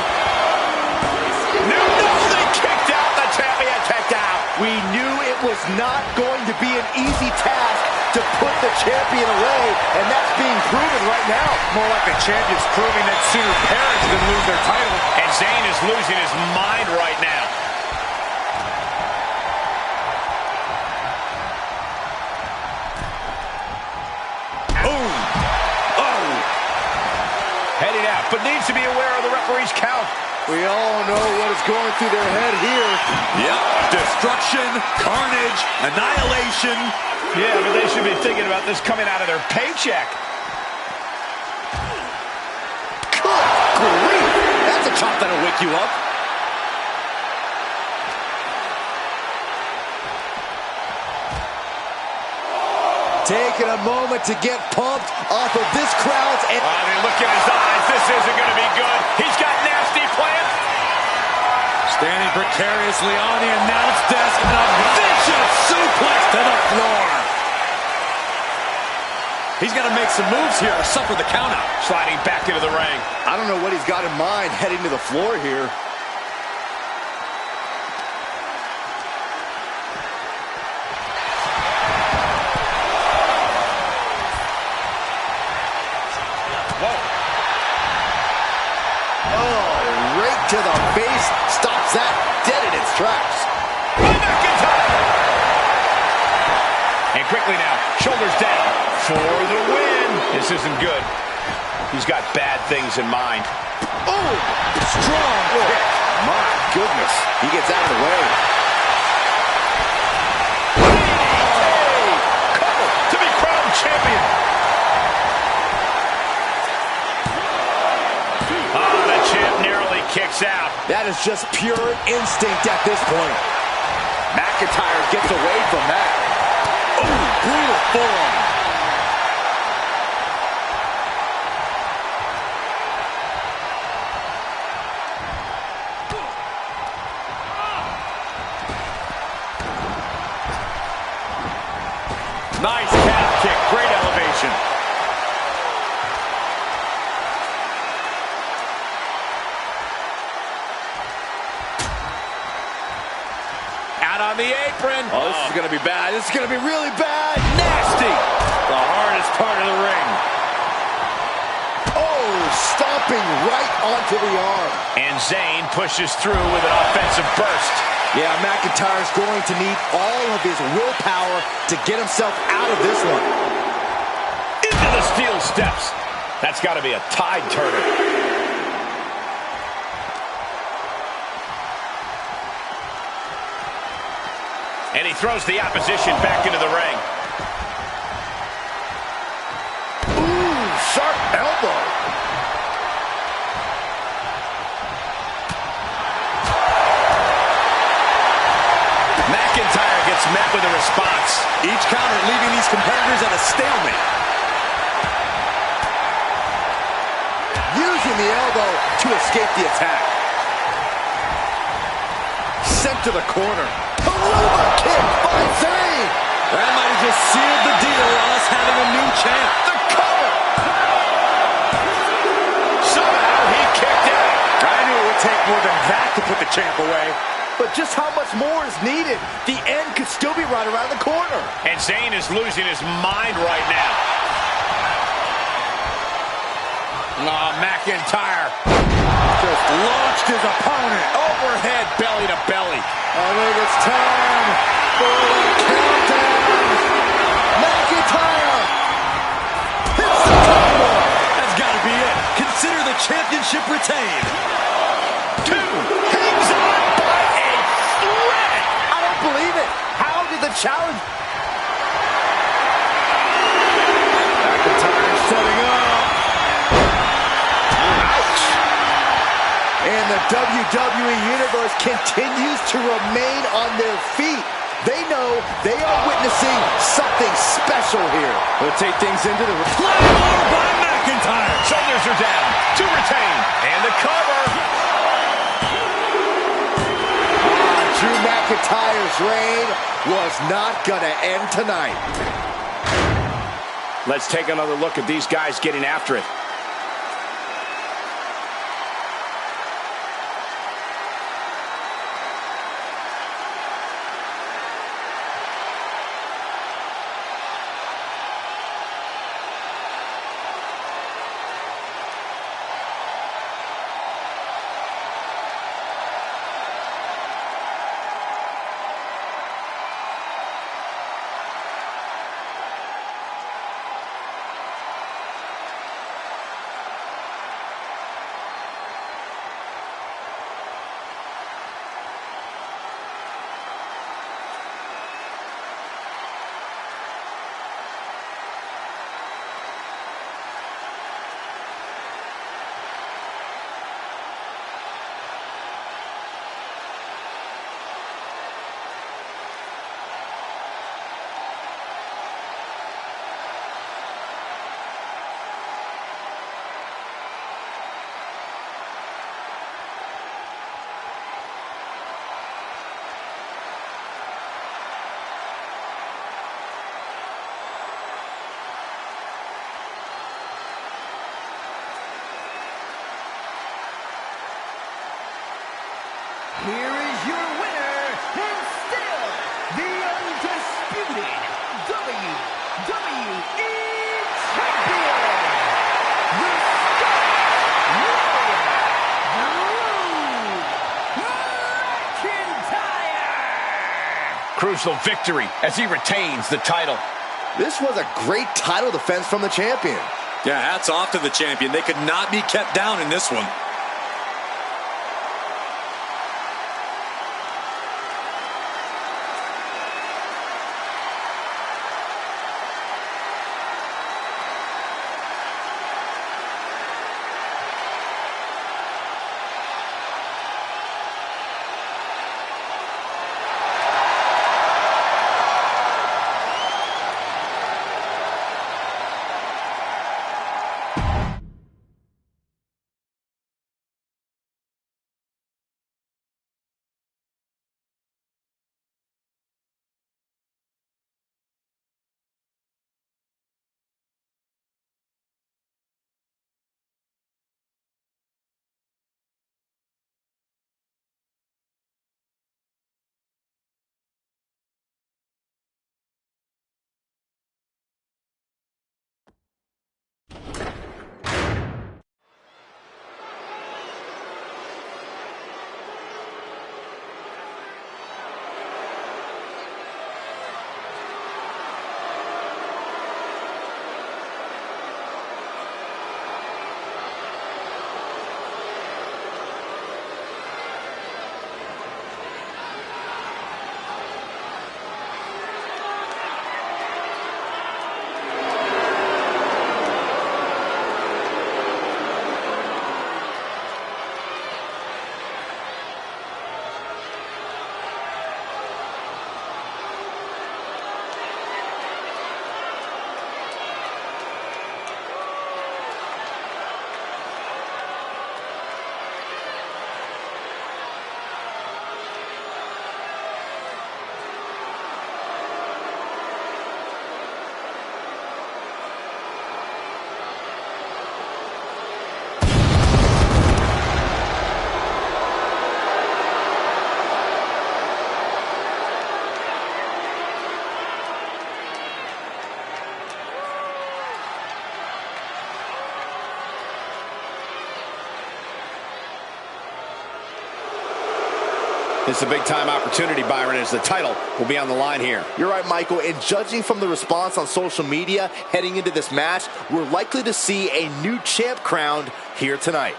No, they kicked out. The champion kicked out. We knew it was not going to be an easy task to put the champion away, and that's being proven right now. More like the champion's proving that sooner parents than lose their title. And Zayn is losing his mind right now. Boom. Oh. Heading out, but needs to be aware of the referee's count. We all know what is going through their head here. Yep. Destruction, carnage, annihilation. Yeah, but they should be thinking about this coming out of their paycheck. Good grief. That's a chop that'll wake you up. Taking a moment to get pumped off of this crowd's... I mean, look in his eyes. This isn't going to be good. He's got nasty plans. Standing precariously on the announce desk and a vicious suplex to the floor. He's got to make some moves here or suffer the countout. Sliding back into the ring. I don't know what he's got in mind heading to the floor here. To the face, stops that dead in its tracks. And quickly now, shoulders down for the win. This isn't good. He's got bad things in mind. Oh, strong kick. My goodness, he gets out of the way. Hey, cover to be crowned champion. The champ nearly kicks out. That is just pure instinct at this point. McIntyre gets away from that. Oh, brutal forearm. Nice calf kick, great elevation. On the apron. Oh, this is going to be bad. This is going to be really bad. Nasty. The hardest part of the ring. Oh, stomping right onto the arm. And Zayn pushes through with an offensive burst. Yeah, McIntyre's going to need all of his willpower to get himself out of this one. Into the steel steps. That's got to be a tide turner. And he throws the opposition back into the ring. Ooh, sharp elbow. McIntyre gets met with a response. Each counter leaving these competitors at a stalemate. Using the elbow to escape the attack. Sent to the corner. Aruba kick by Zayn. That might have just sealed the deal on us having a new champ. The cover. Somehow he kicked out. I knew it would take more than that to put the champ away. But just how much more is needed? The end could still be right around the corner. And Zayn is losing his mind right now. Oh, McIntyre Just launched his opponent. overhead, belly to belly. I think it's time for the countdown. McIntyre hits the combo. That's got to be it. Consider the championship retained. 2, hangs on by a thread. I don't believe it. How did the challenge? McIntyre setting up. Ouch. And the WWE Universe continues to remain on their feet. They know they are witnessing something special here. We'll take things into the Claymore by McIntyre. Shoulders are down to retain. And the cover. Drew McIntyre's reign was not going to end tonight. Let's take another look at these guys getting after it. Here is your winner, and still the undisputed WWE Champion, the Star Warrior, Drew McIntyre! Crucial victory as he retains the title. This was a great title defense from the champion. Yeah, hats off to the champion. They could not be kept down in this one. This is a big-time opportunity, Byron, as the title will be on the line here. You're right, Michael, and judging from the response on social media heading into this match, we're likely to see a new champ crowned here tonight.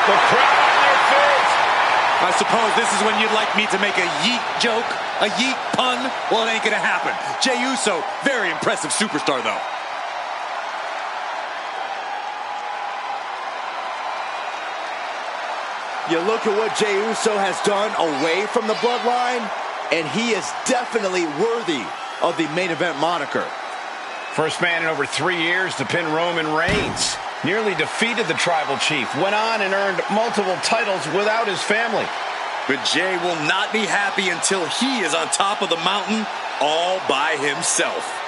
The crowd on their feet. I suppose this is when you'd like me to make a yeet joke, a yeet pun. Well, it ain't gonna happen. Jey Uso, very impressive superstar, though. You look at what Jey Uso has done away from the bloodline, and he is definitely worthy of the main event moniker. First man in over 3 years to pin Roman Reigns. Nearly defeated the tribal chief. Went on and earned multiple titles without his family. But Jey will not be happy until he is on top of the mountain all by himself.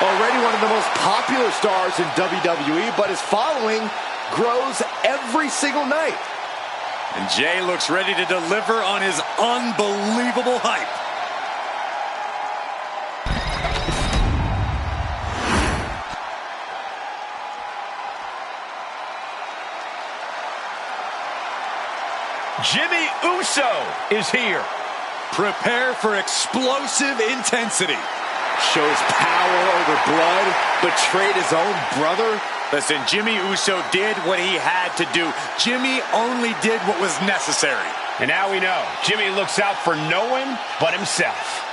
Already one of the most popular stars in WWE, but his following grows every single night. And Jey looks ready to deliver on his unbelievable hype. Jimmy Uso is here. Prepare for explosive intensity. Shows power over blood, betrayed his own brother. Listen, Jimmy Uso did what he had to do. Jimmy only did what was necessary. And now we know, Jimmy looks out for no one but himself.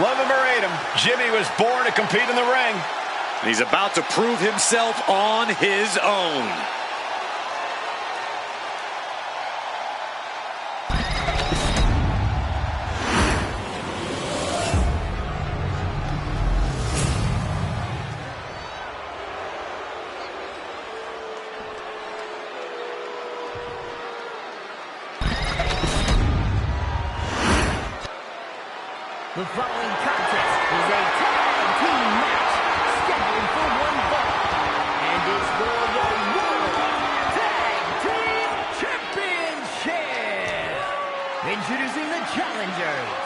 Love him or hate him, Jimmy was born to compete in the ring. And he's about to prove himself on his own. The following contest is a tag team match scheduled for one fall and is for the World Tag Team Championship. Introducing the challengers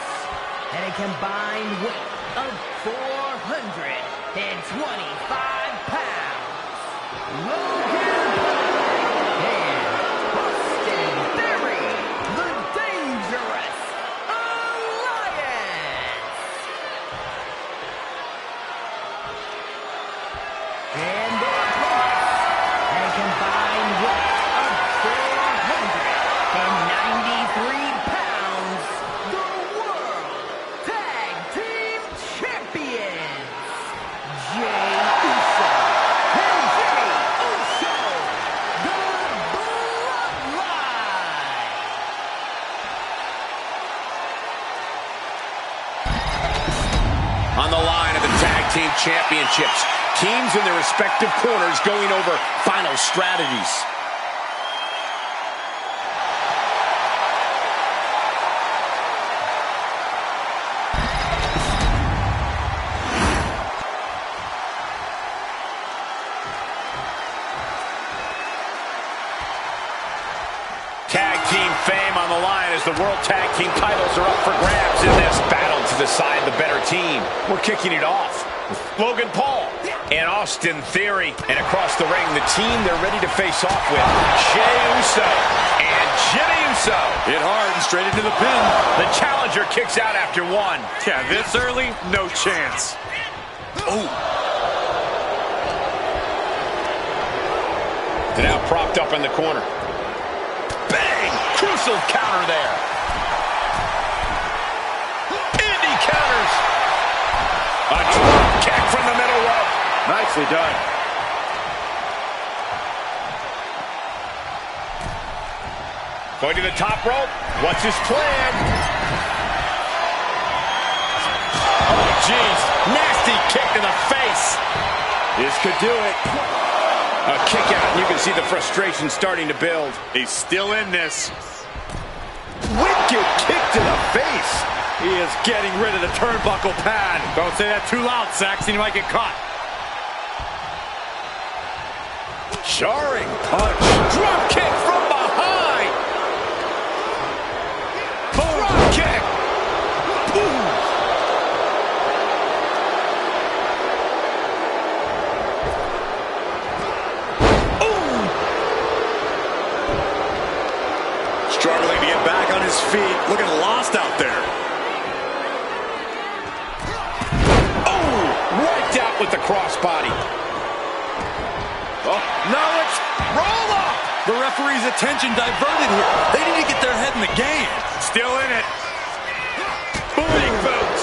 at a combined weight of 425 pounds. Logan and Austin Theory, the Dangerous and their opponents at a combined weight of 493 pounds, the World Tag Team Champions, Jey Uso and Jey Uso, the Bloodline. On the line of the Tag Team Championships, teams in their respective corners going over final strategies. Tag Team fame on the line as the World Tag Team titles are up for grabs in this battle to decide the better team. We're kicking it off with Logan Paul and Austin Theory. And across the ring, the team they're ready to face off with, Jey Uso and Jimmy Uso. Hit hard and straight into the pin. The challenger kicks out after one. Yeah, this early, no chance. Oh. They're now propped up in the corner. Bang! Crucial counter there. And he counters. A drop kick from the middle rope. Nicely done. Going to the top rope. What's his plan? Oh, jeez. Nasty kick to the face. This could do it. A kick out, and you can see the frustration starting to build. He's still in this. Wicked kick to the face. He is getting rid of the turnbuckle pad. Don't say that too loud, Saxon. You might get caught. Jarring punch. Drop kick from behind. Drop kick. Ooh. Struggling to get back on his feet. Looking lost out there. Oh, wiped out with the crossbody. Oh, no, it's roll up. The referee's attention diverted here. They need to get their head in the game. Still in it. Big boot.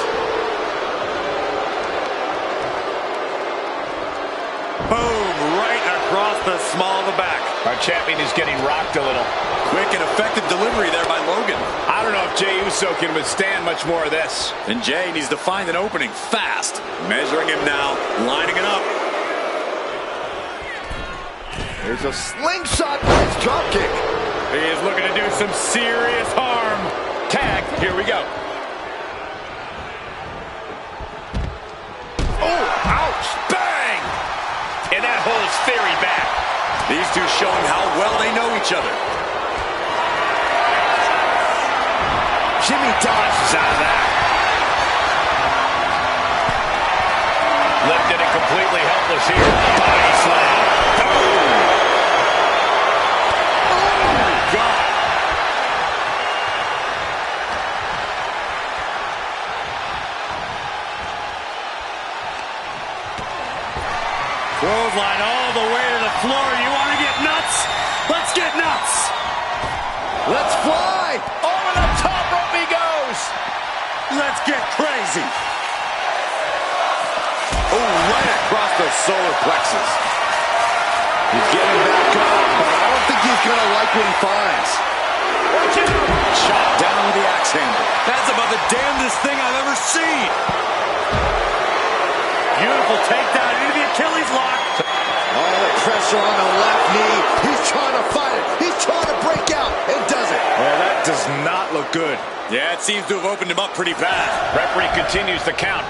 Boom, right across the small of the back. Our champion is getting rocked a little. Quick and effective delivery there by Logan. I don't know if Jey Uso can withstand much more of this. And Jey needs to find an opening fast. Measuring him now, lining it up. There's a slingshot punch drop kick. He is looking to do some serious harm. Tag, here we go. These two showing how well they know each other. Jimmy dodges out of that. Lifted and completely helpless here. Body slam. Oh, God. Clothesline all the way to the floor. You want to get nuts? Let's get nuts. Let's fly. Over the top rope he goes. Let's get crazy. Oh, right across the solar plexus. He's getting back up, but I don't think he's going to like what he finds. Watch it. Shot down with the axe handle. That's about the damnedest thing I've ever seen. Beautiful takedown into the Achilles lock. All the pressure on the left knee. He's trying to fight it. He's trying to break out and does it. Yeah, that does not look good. Yeah, it seems to have opened him up pretty bad. Referee continues the count.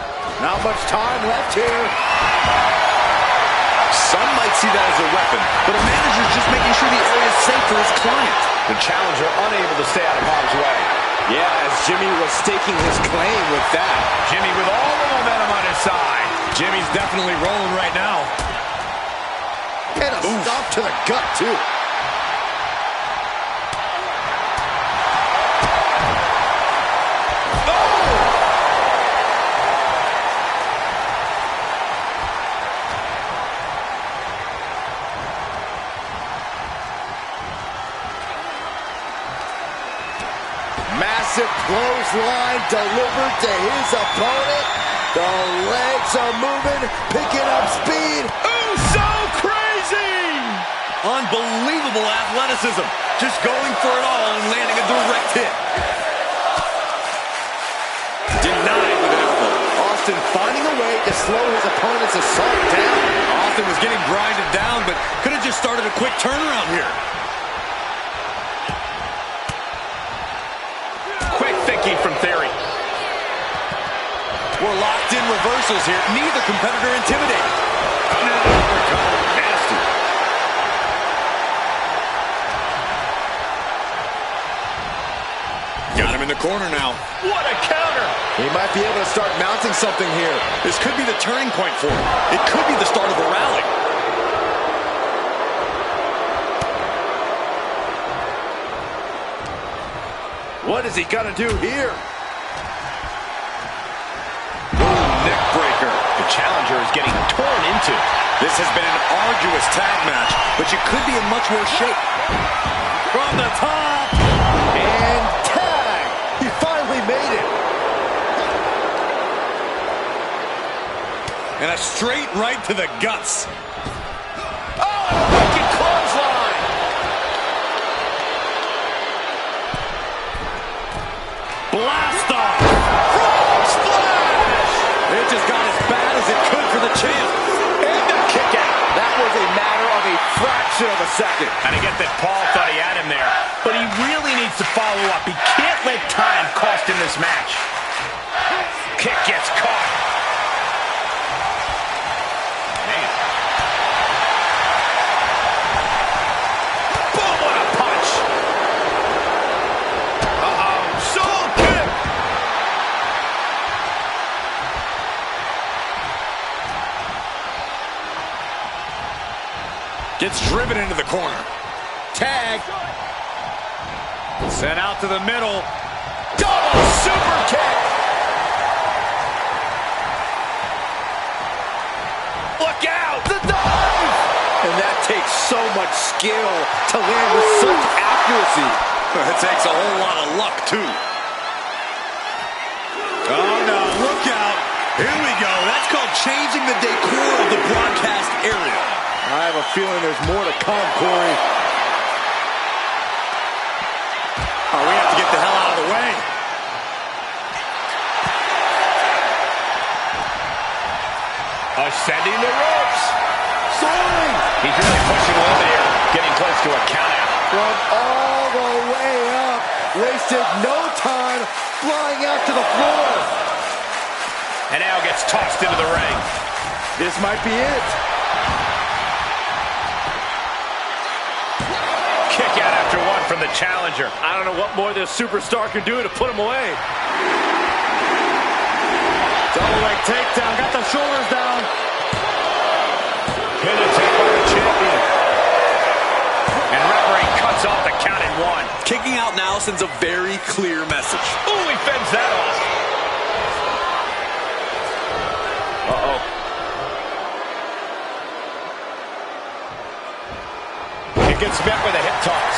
Not much time left here. Some might see that as a weapon, but a manager's just making sure the area is safe for his client. The challenger unable to stay out of harm's way. Yeah, as Jimmy was staking his claim with that. Jimmy with all the momentum on his side. Jimmy's definitely rolling right now. And a stomp to the gut, too. Massive clothesline delivered to his opponent. The legs are moving, picking up speed. Ooh, so crazy! Unbelievable athleticism. Just going for it all and landing a direct hit. Denied with an elbow. Austin finding a way to slow his opponent's assault down. Austin was getting grinded down, but could have just started a quick turnaround here. From Theory. We're locked in reversals here. Neither competitor intimidated. Nasty. Got him in the corner now. What a counter! He might be able to start mounting something here. This could be the turning point for him. It could be the start of a rally. What is he gonna do here? Neck breaker. The challenger is getting torn into. This has been an arduous tag match, but you could be in much worse shape. From the top. And tag! He finally made it. And a straight right to the guts. Oh, wicked clothesline! Blast off! Frog splash! It just got as bad as it could for the champ. And a kick out. That was a matter of a fraction of a second. And I get that Paul thought he had him there, but he really needs to follow up. He can't let time cost him this match. Kick gets caught. Man. Boom, what a punch. Uh-oh, soul kick. Gets driven into the corner. Tag. Sent out to the middle. Double super kick. Look out. The dive. And that takes so much skill to land with such accuracy. It takes a whole lot of luck, too. Oh, no. Look out. Here we go. That's called changing the decor of the broadcast area. I have a feeling there's more to come, Corey. Oh, we have to get the hell out of the way. Ascending the ropes. Soaring. He's really pushing a little bit here. Getting close to a countout. From all the way up. Wasted no time flying out to the floor. And now gets tossed into the ring. This might be it. after one from the challenger. I don't know what more this superstar can do to put him away. Double leg takedown, got the shoulders down. Pin attempt by the champion. And referee cuts off the count in one. Kicking out now sends a very clear message. Ooh, he fends that off. Uh-oh. It gets met with a hip toss.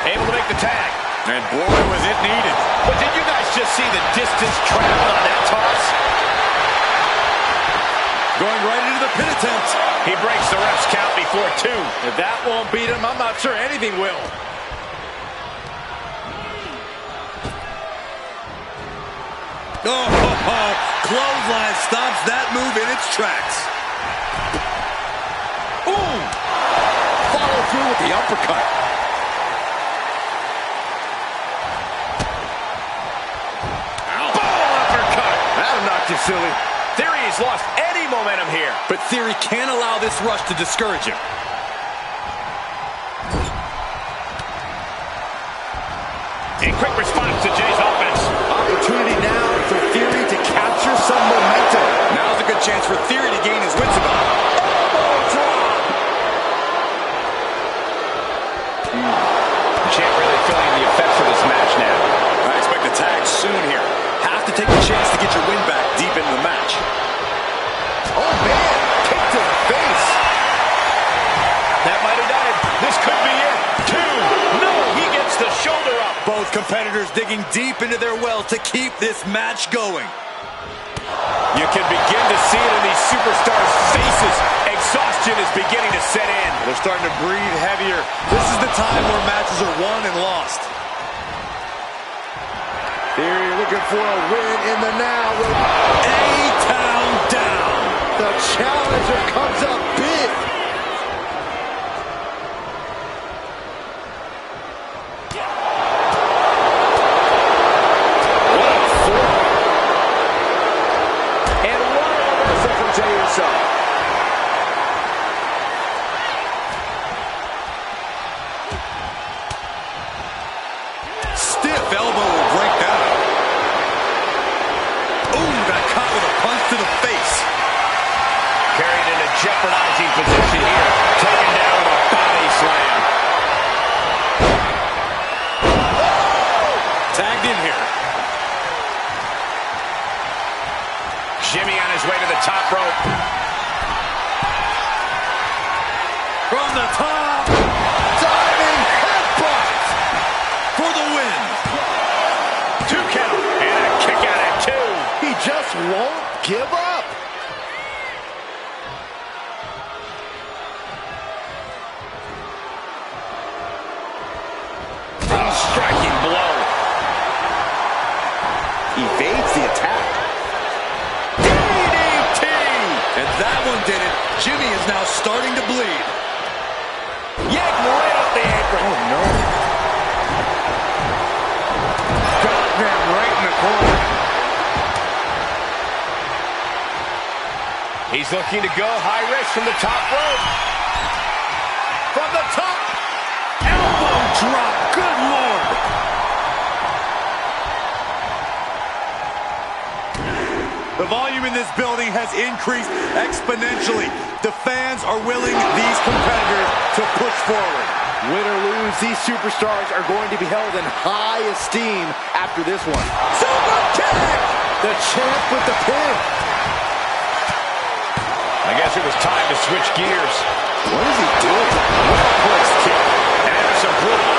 Able to make the tag. And boy, was it needed. But did you guys just see the distance traveled on that toss? Going right into the pin attempt. He breaks the ref's count before two. If that won't beat him, I'm not sure anything will. Oh, clothesline stops that move in its tracks. Ooh! Follow through with the uppercut. That'll knock you silly. Theory has lost any momentum here. But Theory can't allow this rush to discourage him. A quick response to Jay's offense. Opportunity now for Theory to capture some momentum. Now's a good chance for Theory to gain his wits about. Elbow drop. Champ really feeling the effects of this match now. I expect a tag soon here. Have to take the chance to get your win back deep into the match. Oh, man. Kick to the face. That might have done it. This could be it. Two. No, he gets the shoulder up. Both competitors digging deep into their well to keep this match going. You can begin to see it in these superstars' faces. Exhaustion is beginning to set in. They're starting to breathe heavier. This is the time where matches are won and lost. Theory looking for a win in the now. A-Town down. The challenger comes up big. What a four. And what a reversal from Jay himself. Stiff elbow will break down. Ooh, got caught with a punch to the face. Carried in a jeopardizing position here. Taken down with a body slam. Tagged in here. Jimmy on his way to the top rope. From the top. Diving headbutt. For the win. 2 count. And a kick out at 2. He just won't give up. A striking blow. Evades the attack. DDT. And that one did it. Jimmy is now starting to bleed. Yanked right off the apron. Oh, no. Got them right in the corner. He's looking to go high risk from the top rope. From the top. Elbow drop. Good Lord. The volume in this building has increased exponentially. The fans are willing these competitors to push forward. Win or lose, these superstars are going to be held in high esteem after this one. Super kick! The champ with the pin. I guess it was time to switch gears. What is he doing? Well-placed kick. And there's some brutal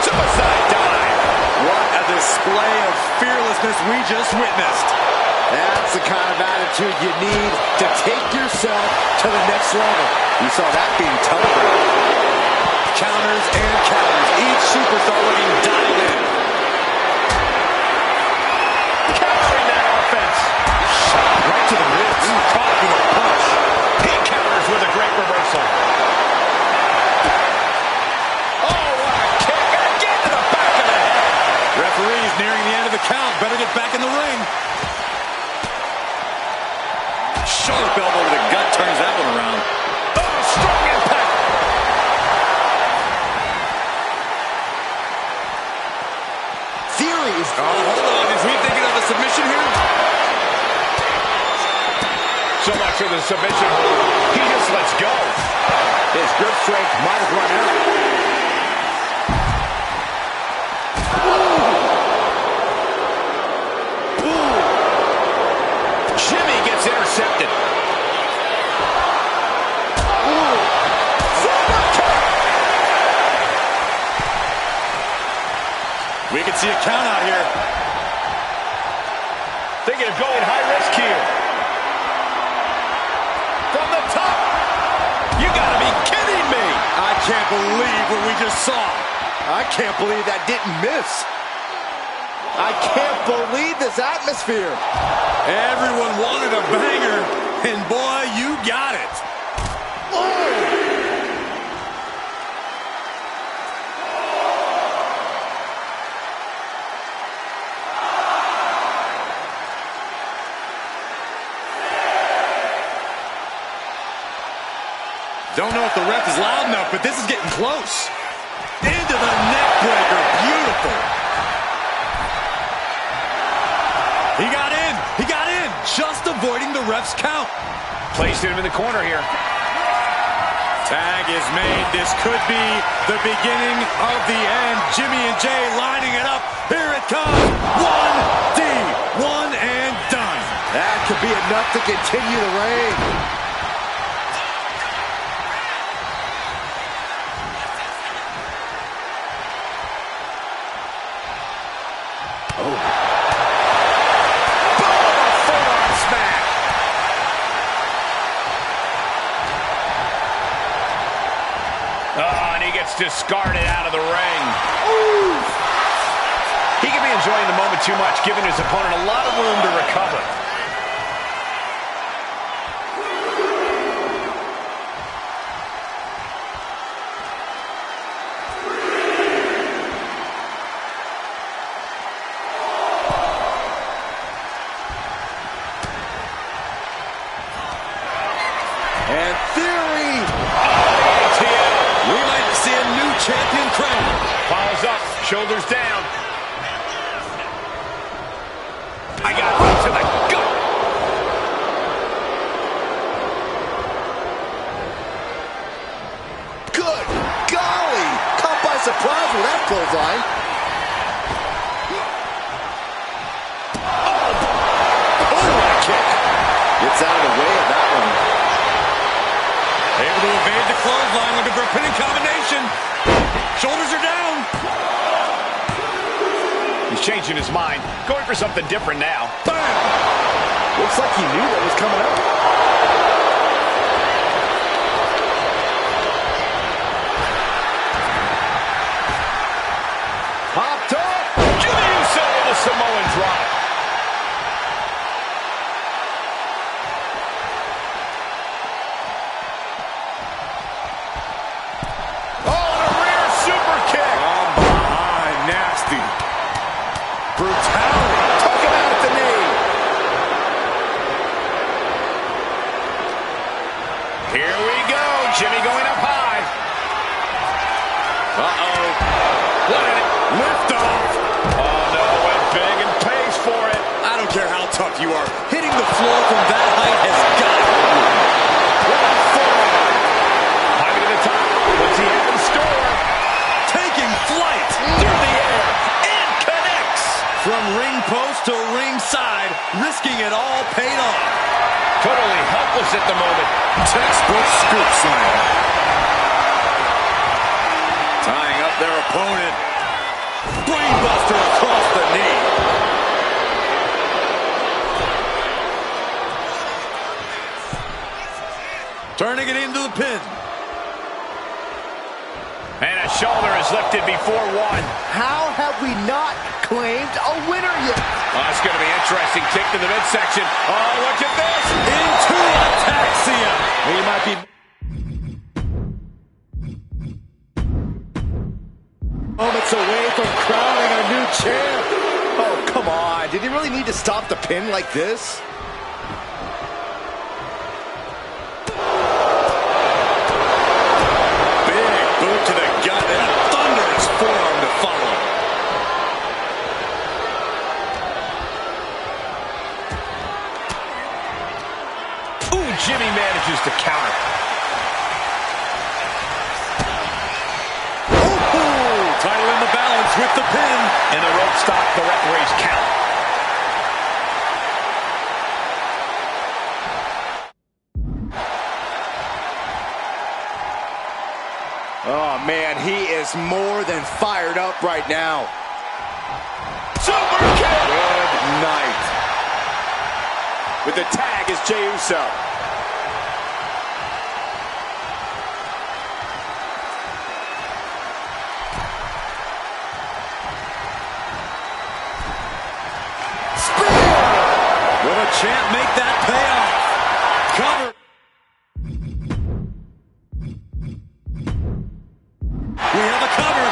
suicide dive. What a display of fearlessness we just witnessed. That's the kind of attitude you need to take yourself to the next level. You saw that being telegraphed. Counters and counters. Each superstar looking dialed in. Countering that offense. Shot right to the ribs. Caught with a punch. He counters with a great reversal. Oh, what a kick. Again to the back of the head. Referee's nearing the end of the count. Better get back in the ring. Sharp elbow to the gut turns that one around. Oh, strong impact. Bayley is... Oh, hold on. Is he thinking of a submission here? So much for the submission hold. He just lets go. His grip strength might have run out. Jimmy gets intercepted. We can see a count out here. Thinking of going high risk here. From the top. You gotta be kidding me. I can't believe what we just saw. I can't believe that didn't miss. I can't believe this atmosphere. Everyone wanted a banger, and boy, you got it. Oh! Don't know if the ref is loud enough, but this is getting close. Into the neck breaker. Beautiful. He got in. He got in. Just avoiding the ref's count. Placing him in the corner here. Tag is made. This could be the beginning of the end. Jimmy and Jay lining it up. Here it comes. 1D. One and done. That could be enough to continue the reign. Discarded out of the ring. Ooh. He could be enjoying the moment too much, giving his opponent a lot of room to recover. And Theory. We might see a new champion crown. Follows up, shoulders down. I got right to the gut. Good golly! Caught by surprise with that clothesline. Oh, what a kick. Gets out of the way of that one. Able to evade the clothesline, looking for a pinning combination. Shoulders are down. He's changing his mind, going for something different now. Bam! Looks like he knew that was coming up. Popped up. Jimmy Uso with a Samoan drop. Jimmy going up high. Uh-oh. What an lift off. Oh, no, went big and pays for it. I don't care how tough you are. Hitting the floor from that height has got to hurt you. What a forearm. High to the top. What's he have in store? Taking flight through the air and connects. From ring post to ringside, risking it all paid off. Totally helpless at the moment. Textbook scoop slam. Tying up their opponent. Brainbuster across the knee. Turning it into the pin. And a shoulder is lifted before one. How have we not claimed a winner yet? Oh, it's going to be interesting. Kick to the midsection. Oh, look at this. Into ataxia. He might be moments away from crowning a new champ. Oh, come on. Did he really need to stop the pin like this? Big boot to the gut and a thunderous forearm to follow. Jimmy manages to counter. Title in the balance with the pin. And the rope stopped the referee's count. Oh, man, he is more than fired up right now. Super kick! Good night. With the tag is Jey Uso. Will the champ make that payoff? Cover. We have a cover.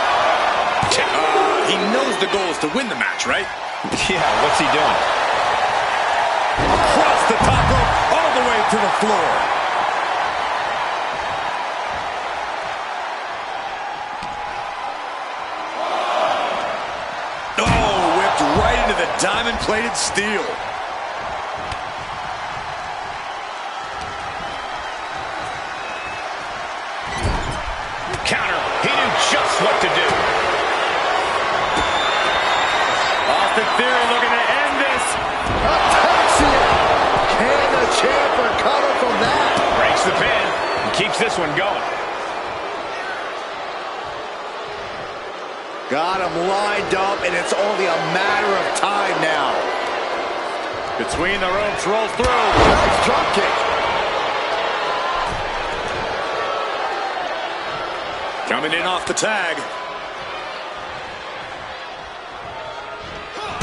He knows the goal is to win the match, right? Yeah, what's he doing? Across the top rope, all the way to the floor. Oh, whipped right into the diamond-plated steel. Counter. He knew just what to do. Austin Theory looking to end this. Attacks it. Can the champ recover from that? Breaks the pin and keeps this one going. Got him lined up, and it's only a matter of time now. Between the ropes, rolls through. Nice drop kick. Coming in off the tag.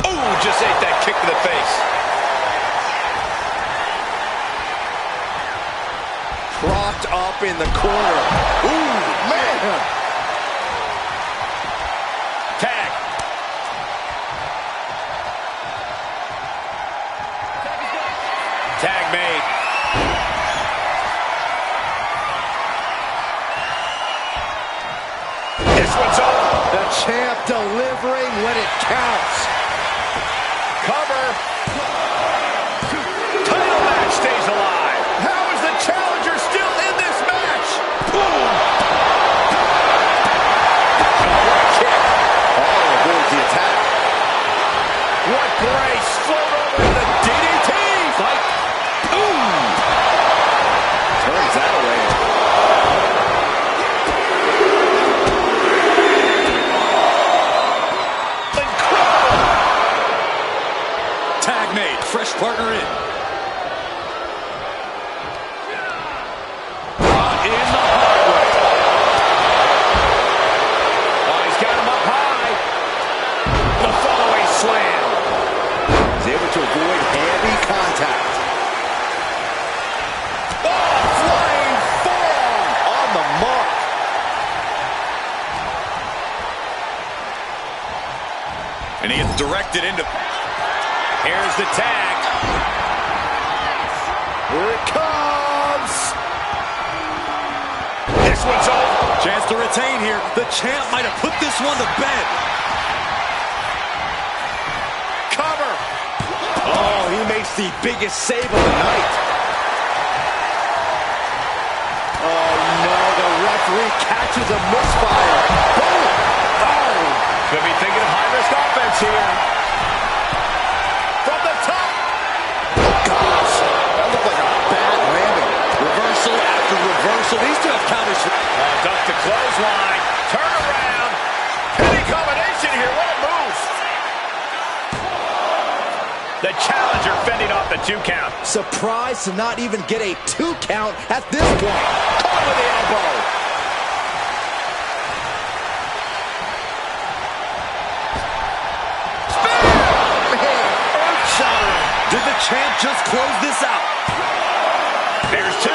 Oh, just ate that kick to the face. Propped up in the corner. Ooh, man. Tag. Tag made. This one's over. The champ delivering when it counts. Cover. Title match stays alive. How is the challenger still in this match? Boom. What a kick. Oh, avoids the attack. What brace. Float over the DDT. Fight. Boom. Turns that away. Tag made. Fresh partner in. Brought in the hard way. Oh, he's got him up high. The follow-away slam. He's able to avoid heavy contact. Oh, flying forearm. On the mark. And he gets directed into... Here's the tag. Here it comes. This one's over. Chance to retain here. The champ might have put this one to bed. Cover. Oh, he makes the biggest save of the night. Oh, no. The referee catches a misfire. Boom. Oh. Could be thinking of high-risk offense here. From the top. Gosh. That looked like a bad landing. Reversal after reversal. These two have counters. Duck to clothesline. Turn around. Penny combination here. What a move. The challenger fending off the 2 count. Surprised to not even get a 2 count at this point. Caught with the elbow. Did the champ just close this out? There's 2.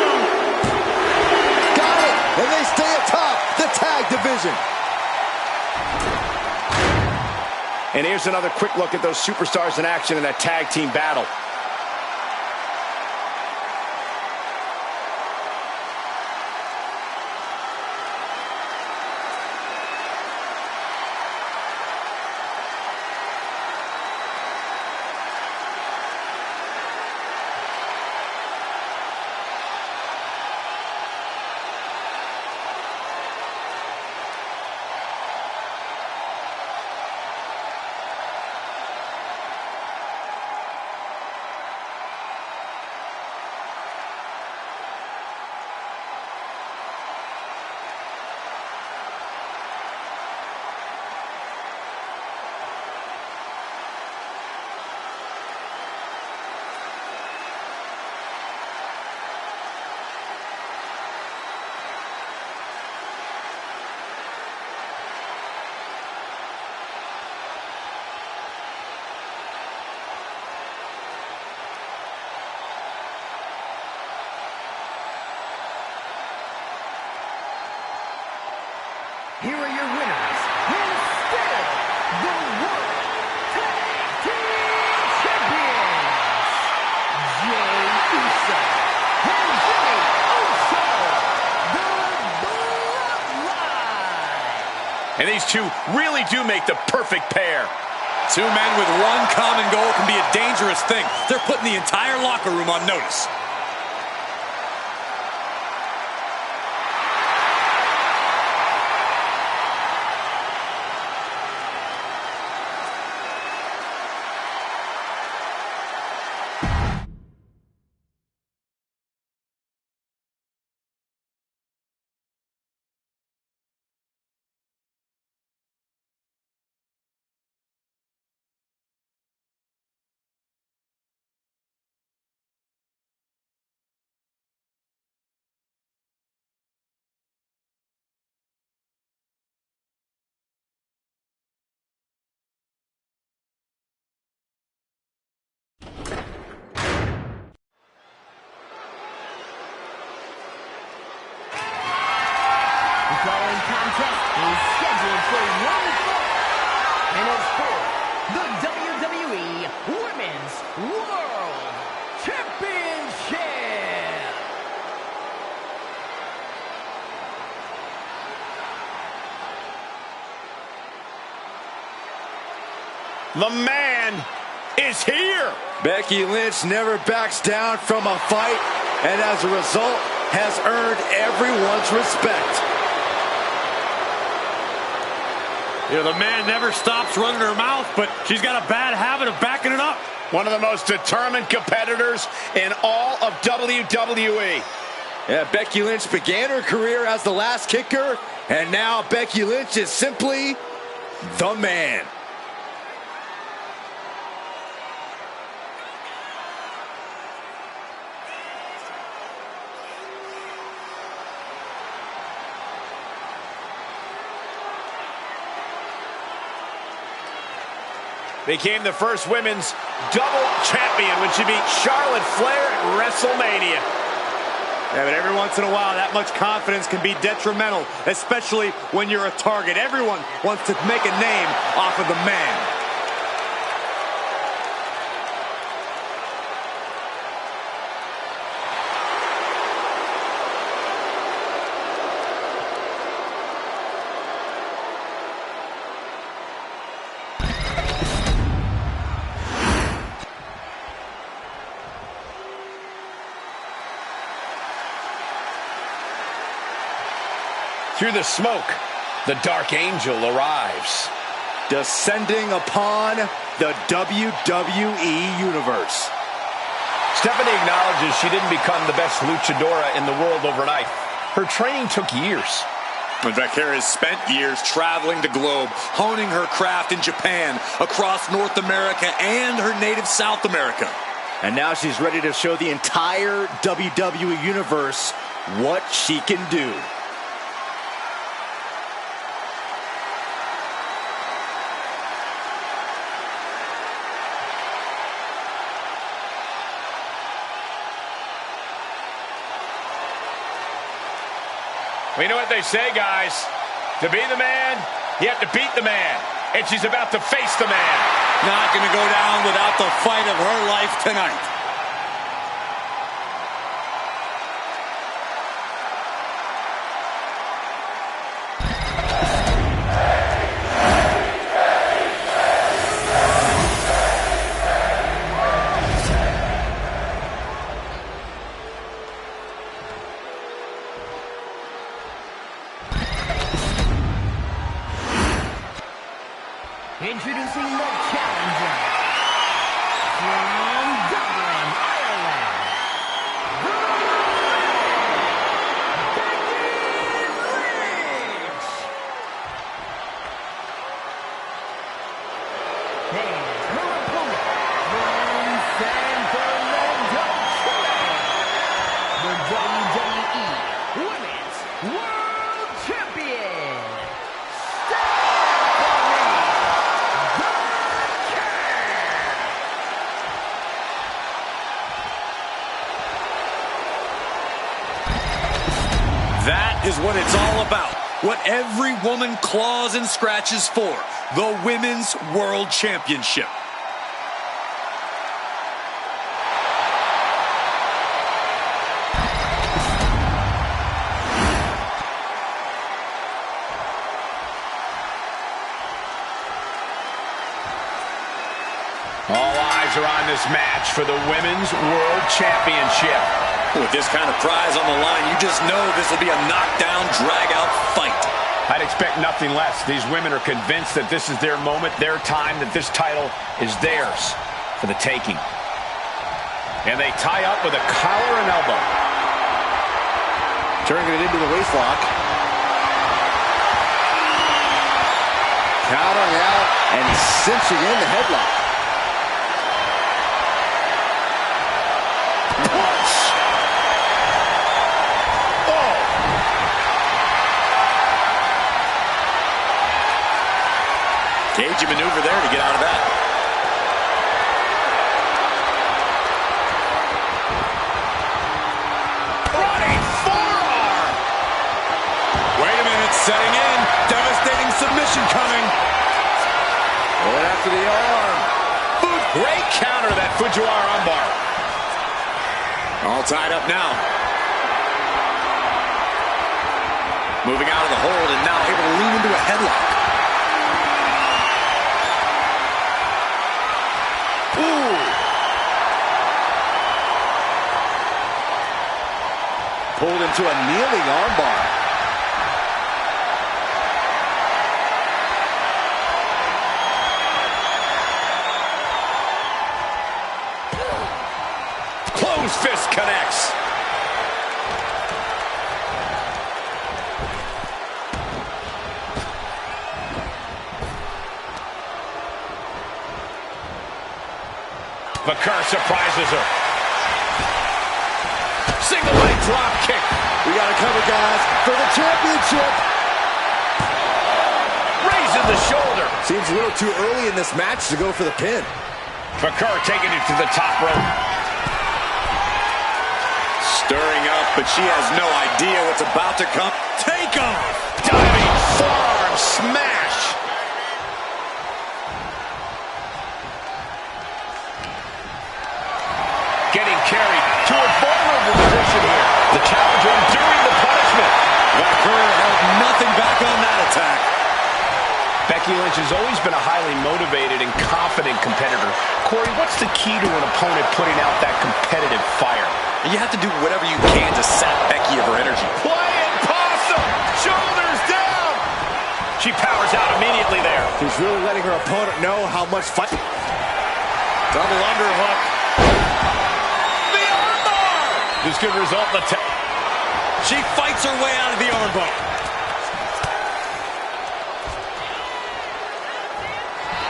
Got it. And they stay atop the tag division. And here's another quick look at those superstars in action in that tag team battle. here are your winners, and still the World Tag Team Champions, Jey Uso and Jimmy Uso, the Bloodline. And these two really do make the perfect pair. Two men with one common goal can be a dangerous thing. They're putting the entire locker room on notice. The following contest is scheduled for one fall, and it's for the WWE Women's World Championship. The man is here. Becky Lynch never backs down from a fight, and as a result, has earned everyone's respect. You know, the man never stops running her mouth, but she's got a bad habit of backing it up. One of the most determined competitors in all of WWE. Yeah, Becky Lynch began her career as the last kicker, and now Becky Lynch is simply the man. Became the first women's double champion when she beat Charlotte Flair at WrestleMania. Yeah, but every once in a while, that much confidence can be detrimental, especially when you're a target. Everyone wants to make a name off of the man. Through the smoke, the Dark Angel arrives. Descending upon the WWE Universe. Stephanie acknowledges she didn't become the best luchadora in the world overnight. Her training took years. And Becky has spent years traveling the globe, honing her craft in Japan, across North America, and her native South America. And now she's ready to show the entire WWE Universe what she can do. We know what they say, guys. To be the man, you have to beat the man. And she's about to face the man. Not going to go down without the fight of her life tonight. Introducing the challenger from Dublin, Ireland, Becky Lynch. And her opponent from San Fernando, Chile, the WWE Women's World Champion, That is what it's all about. what every woman claws and scratches for, the Women's World Championship. All eyes are on this match for the Women's World Championship. With this kind of prize on the line, you just know this will be a knockdown, drag-out fight. I'd expect nothing less. These women are convinced that this is their moment, their time, that this title is theirs for the taking. And they tie up with a collar and elbow. Turning it into the waistlock. Countering out and cinching in the headlock. Punch! Oh! Cagey maneuver there to get out of that. Running forearm! Wait a minute, setting in. Devastating submission coming. Going after the arm. Great counter, that Fujiwara armbar. All tied up now. Moving out of the hold and now able to lean into a headlock. Ooh! Pulled into a kneeling armbar. Closed fist connects. Bakar surprises her. Single leg drop kick. We got to cover, guys, for the championship. Raising the shoulder. Seems a little too early in this match to go for the pin. Bakar taking it to the top rope. Stirring up, but she has no idea what's about to come. Take off! Diving forearm smash. Getting carried to a vulnerable position here. The challenger enduring the punishment. Bakar held nothing back on that attack. Becky Lynch has always been a highly motivated and confident competitor. Corey, what's the key to an opponent putting out that competitive fire? You have to do whatever you can to sap Becky of her energy. Flying possum! Shoulders down! She powers out immediately there. She's really letting her opponent know how much fight. Double underhook. The armbar! This could result in the She fights her way out of the armbar.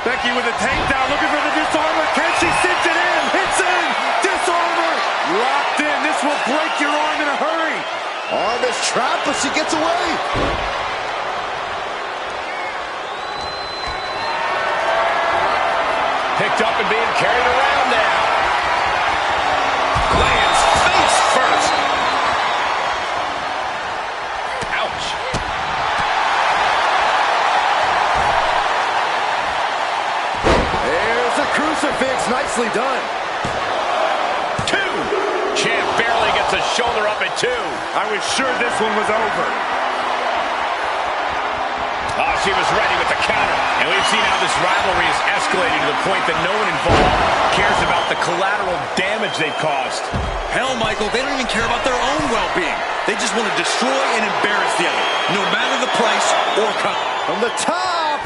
Becky with a takedown, looking for the disarmer. Can she cinch it in? Hits in! Disarmer! Locked in. This will break your arm in a hurry. Arm is trapped, but she gets away. picked up and being carried around now. Lands face first. Ouch. There's the crucifix. Nicely done. 2. Champ barely gets a shoulder up at 2. I was sure this one was over. Oh, she was ready with the counter. And we've seen how this rivalry is escalating to the point that no one involved cares about the collateral damage they've caused. Hell, Michael, they don't even care about their own well-being. They just want to destroy and embarrass the other, no matter the price or cost. From the top.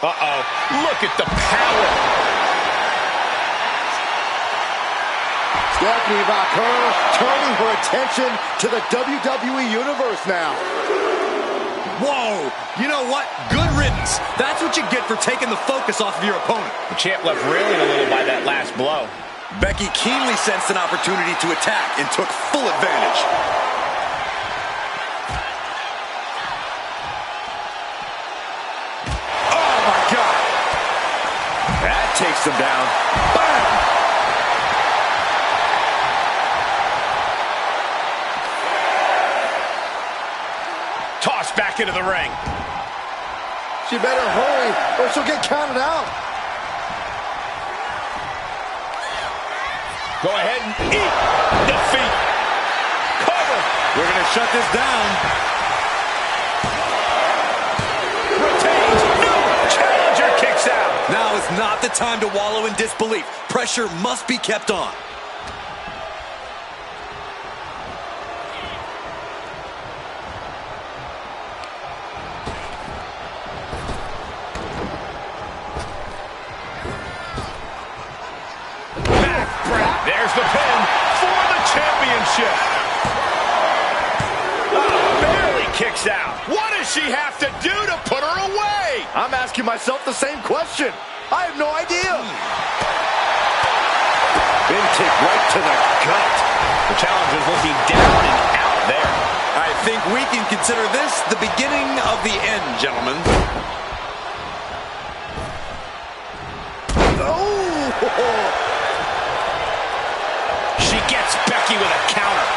Uh-oh. Look at the power. Stephanie Bakar turning her attention to the WWE Universe now. Whoa, you know what? Good riddance. That's what you get for taking the focus off of your opponent. The champ left reeling a little by that last blow. Becky keenly sensed an opportunity to attack and took full advantage. Oh, my God. That takes them down. Bam! back into the ring. She better hurry or she'll get counted out. Go ahead and eat defeat. Cover. We're going to shut this down. Retains. No. Challenger kicks out. Now is not the time to wallow in disbelief. Pressure must be kept on. There's the pin for the championship. Barely kicks out. What does she have to do to put her away? I'm asking myself the same question. I have no idea. Big kick right to the gut. The challenger's looking down and out there. I think we can consider this the beginning of the end, gentlemen. Oh! She gets Becky with a counter.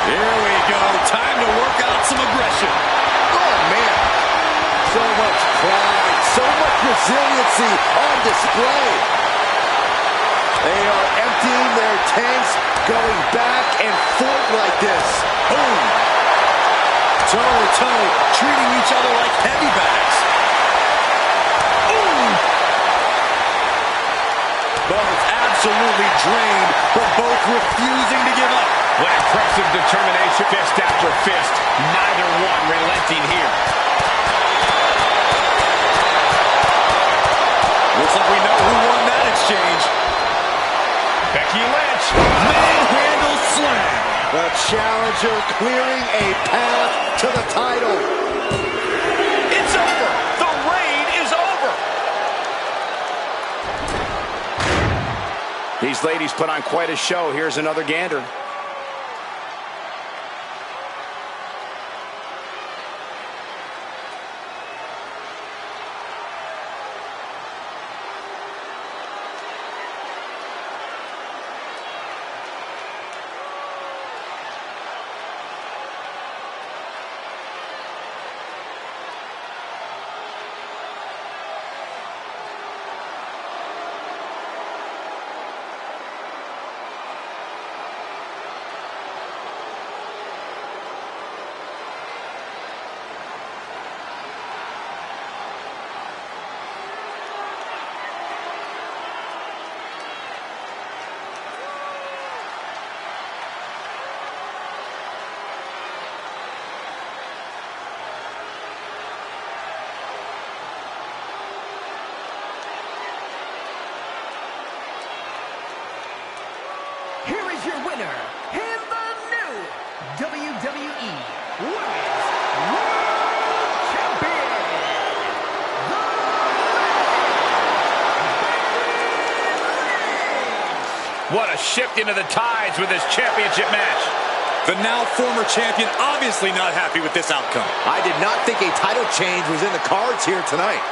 Here we go. Time to work out some aggression. Oh, man. So much pride, so much resiliency on display. They are emptying their tanks, going back and forth like this. Boom. Toe-to-toe, treating each other like heavy bags. Both absolutely drained, but both refusing to give up. What impressive determination, fist after fist. Neither one relenting here. Looks like we know who won that exchange. Becky Lynch. Manhandle slam. The challenger clearing a path to the title. It's over. The reign is over. These ladies put on quite a show. Here's another gander. Here is your winner, and the new WWE Women's World Champion, the What a shift into the tides with this championship match. The now former champion obviously not happy with this outcome. I did not think a title change was in the cards here tonight.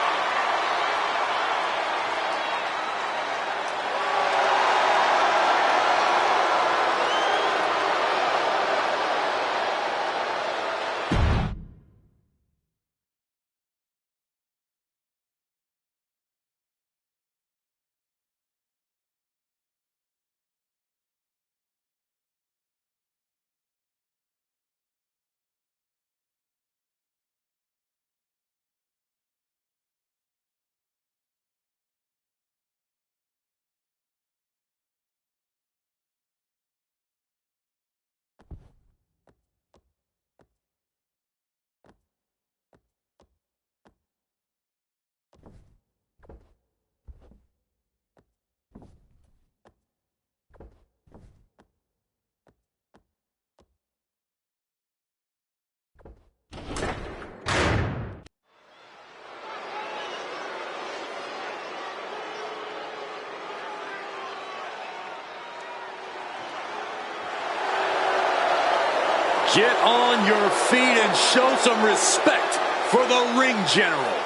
Get on your feet and show some respect for the ring general.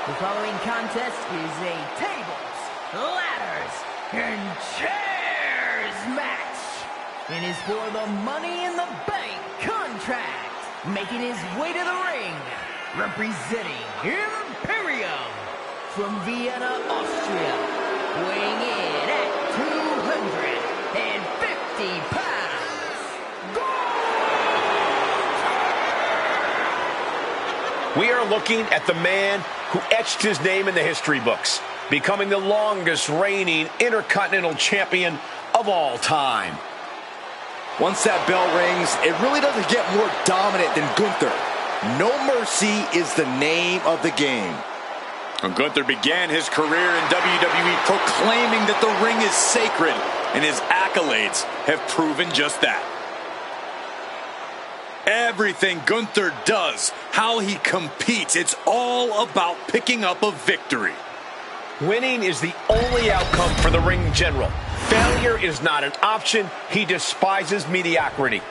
The following contest is a tables, ladders, and chairs match and is for the Money in the Bank contract. Making his way to the ring, representing Imperium from Vienna, Austria, weighing in at 250 pounds. We are looking at the man who etched his name in the history books, becoming the longest reigning Intercontinental Champion of all time. Once that bell rings, it really doesn't get more dominant than Gunther. No mercy is the name of the game. Gunther began his career in WWE proclaiming that the ring is sacred, and his accolades have proven just that. Everything Gunther does, how he competes, it's all about picking up a victory. Winning is the only outcome for the ring general. Failure is not an option. He despises mediocrity.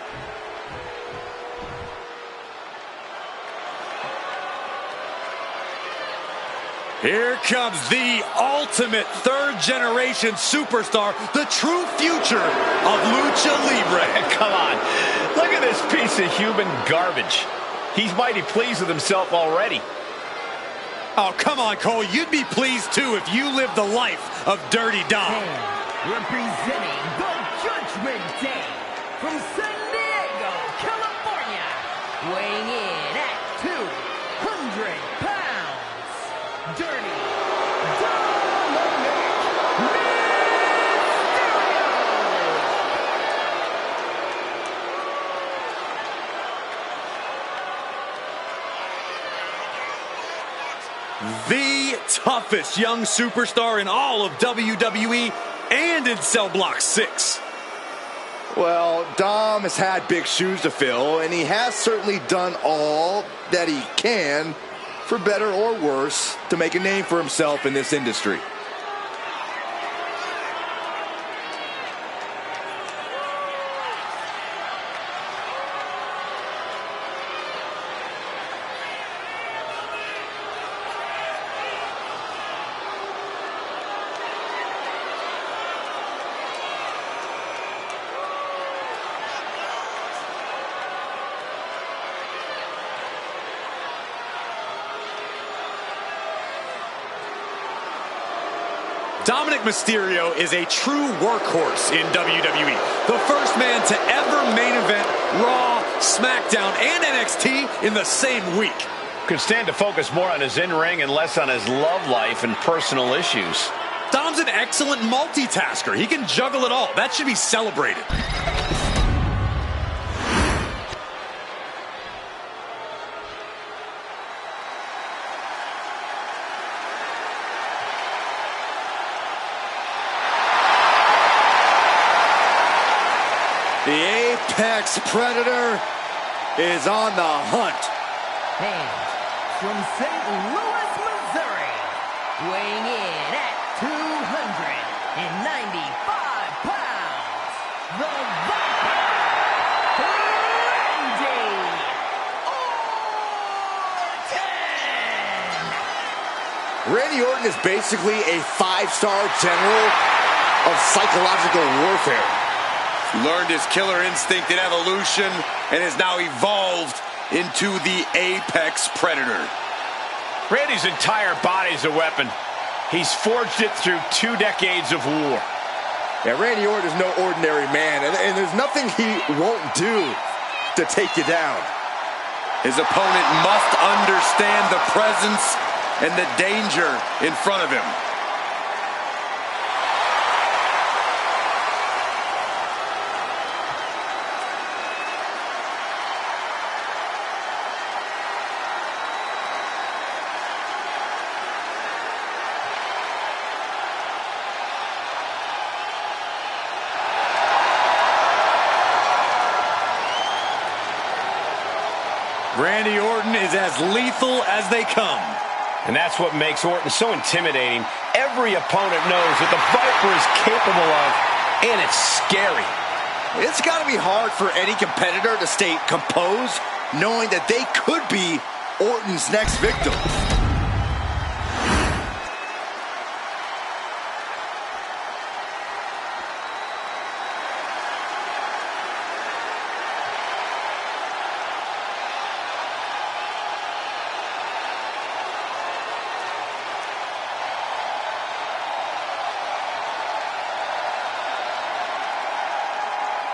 Here comes the ultimate third-generation superstar, the true future of Lucha Libre. Come on, look at this piece of human garbage. He's mighty pleased with himself already. Oh, come on, Cole. You'd be pleased, too, if you lived the life of Dirty Dom. And representing the Judgment Day from San Diego, California, weighing in at 200 pounds, Dirty Dominic The toughest young superstar in all of WWE and in Cell Block 6. Well, Dom has had big shoes to fill, and he has certainly done all that he can, for better or worse, to make a name for himself in this industry. Dominic Mysterio is a true workhorse in WWE. The first man to ever main event Raw, SmackDown, and NXT in the same week. Could stand to focus more on his in-ring and less on his love life and personal issues. Dom's an excellent multitasker. He can juggle it all. That should be celebrated. The Apex Predator is on the hunt. And from St. Louis, Missouri, weighing in at 295 pounds, the Viper, Randy Orton! Randy Orton is basically a 5-star general of psychological warfare. Learned his killer instinct in Evolution and has now evolved into the Apex Predator. Randy's entire body's a weapon. He's forged it through 2 decades of war. Yeah, Randy Orton is no ordinary man, and there's nothing he won't do to take you down. His opponent must understand the presence and the danger in front of him. Randy Orton is as lethal as they come. And that's what makes Orton so intimidating. Every opponent knows that the Viper is capable of, and it's scary. It's got to be hard for any competitor to stay composed, knowing that they could be Orton's next victim.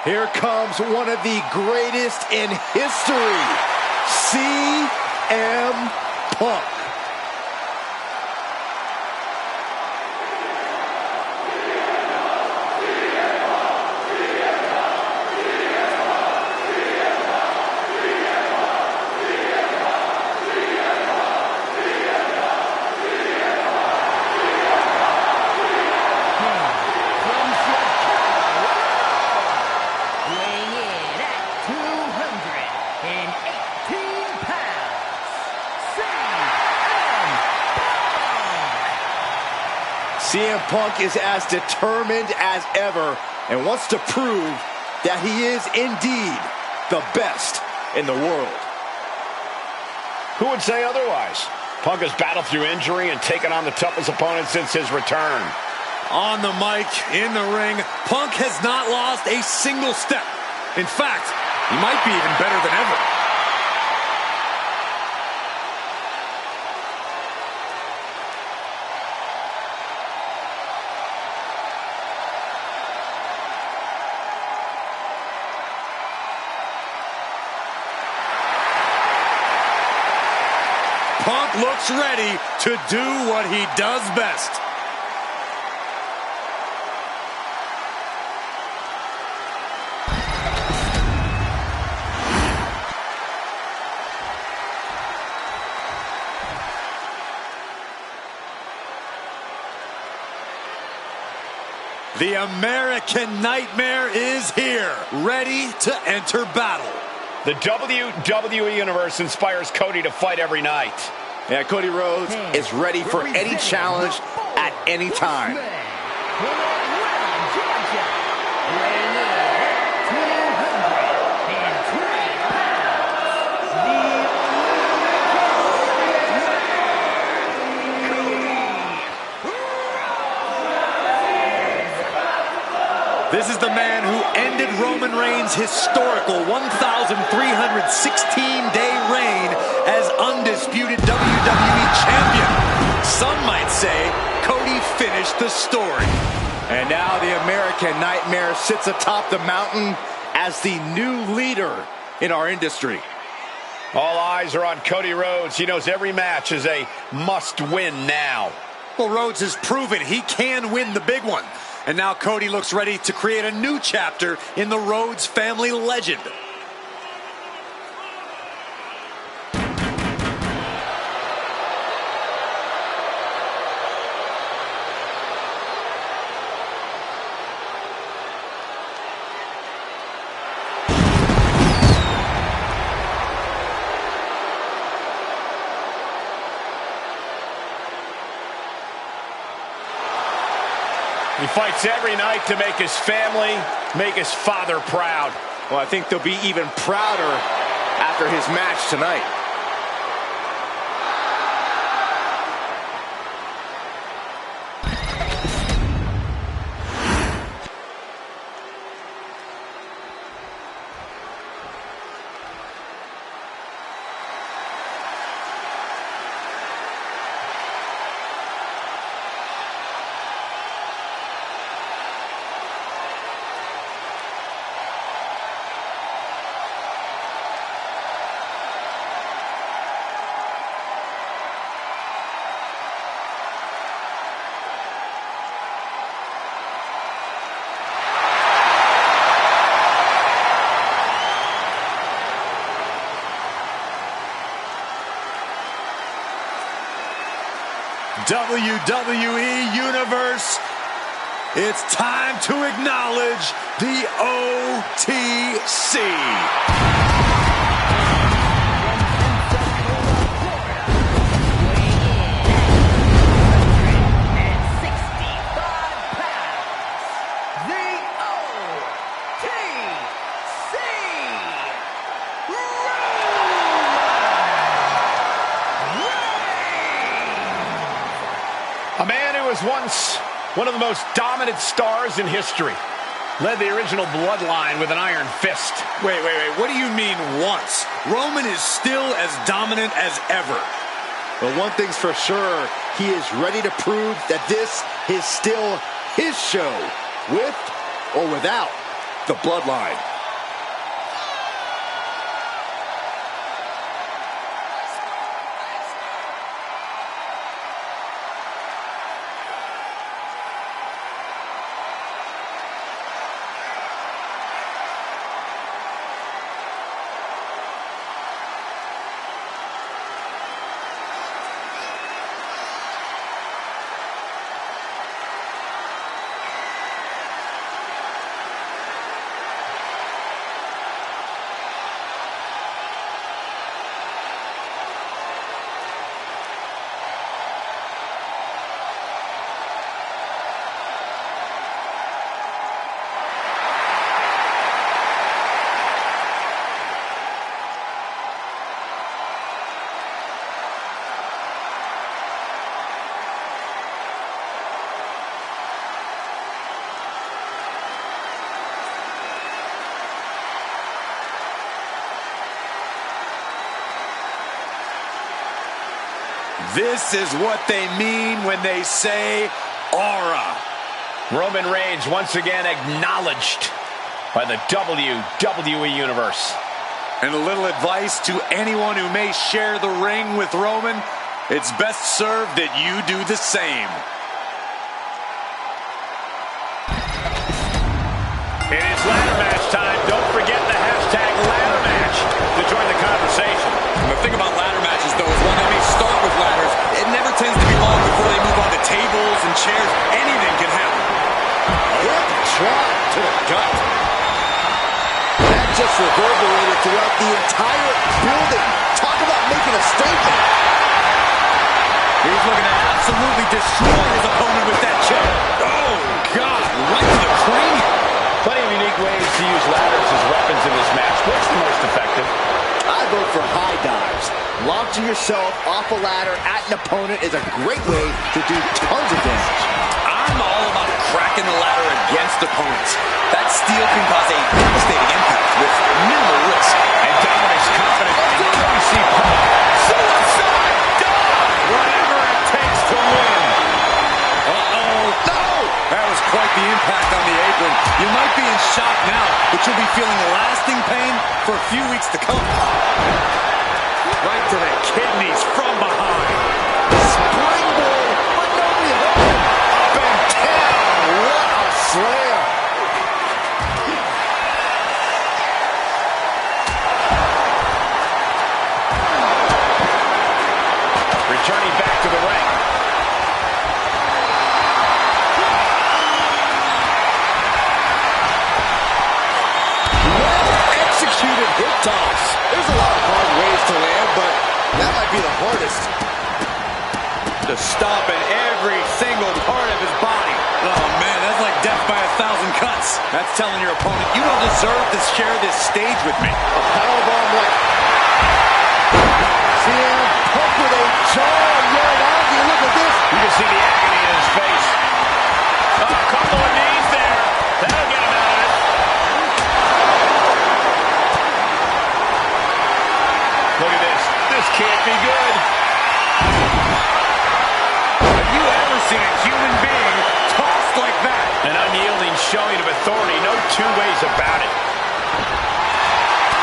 Here comes one of the greatest in history, CM Punk. CM Punk is as determined as ever and wants to prove that he is indeed the best in the world. Who would say otherwise? Punk has battled through injury and taken on the toughest opponent since his return. On the mic, in the ring, Punk has not lost a single step. In fact, he might be even better than ever. Punk looks ready to do what he does best. The American Nightmare is here, ready to enter battle. The WWE Universe inspires Cody to fight every night. Yeah, Cody Rhodes is ready for any challenge at any time. This is the man who ended Roman Reigns' historical 1,316-day reign as undisputed WWE champion. Some might say Cody finished the story. And now the American Nightmare sits atop the mountain as the new leader in our industry. All eyes are on Cody Rhodes. He knows every match is a must-win now. Well, Rhodes has proven he can win the big one. And now Cody looks ready to create a new chapter in the Rhodes family legend. He fights every night to make his family, make his father proud. Well, I think they'll be even prouder after his match tonight. WWE Universe, it's time to acknowledge the OTC. A man who was once one of the most dominant stars in history. Led the original bloodline with an iron fist. Wait. What do you mean once? Roman is still as dominant as ever. But one thing's for sure, he is ready to prove that this is still his show, with or without the bloodline. This is what they mean when they say aura. Roman Reigns once again acknowledged by the WWE Universe. And a little advice to anyone who may share the ring with Roman, it's best served that you do the same. It is ladder match time. Don't forget the hashtag ladder match to join the conversation. And the thing about ladder matches, though, is when they may start with ladders, it never tends to be long before they move on to tables and chairs. Anything can happen. Hip drop to the gut. That just reverberated throughout the entire building. Talk about making a statement. He's looking to absolutely destroy his opponent with that chair. Oh, God, right to the cranium. Plenty of unique ways to use ladders as weapons in this match. What's the most effective? I vote for high dives. Launching yourself off a ladder at an opponent is a great way to do tons of damage. I'm all about cracking the ladder against opponents. That steel can cause a devastating impact with minimal risk. And Dominic's confident. We see suicide dive. Whatever it takes to win. Uh-oh. No! That was quite the impact on the apron. You might be in shock now, but you'll be feeling lasting pain for a few weeks to come. Right to the kidneys from behind. Springboard, but nobody home. Up and down. What a slam. Returning back to the ring. Well-executed hip toss. There's a lot of hard ways to land, but that might be the hardest. To stop in every single part of his body. Oh, man, that's like death by 1,000 cuts. That's telling your opponent, you don't deserve to share this stage with me. A powerbomb right. CM Punk with a jaw-yanking. Look at this. You can see the agony in his face. Oh, a couple of knees there. That'll get him out of it. Look at this. This can't be good. Have you ever seen a human being tossed like that? An unyielding showing of authority. No two ways about it.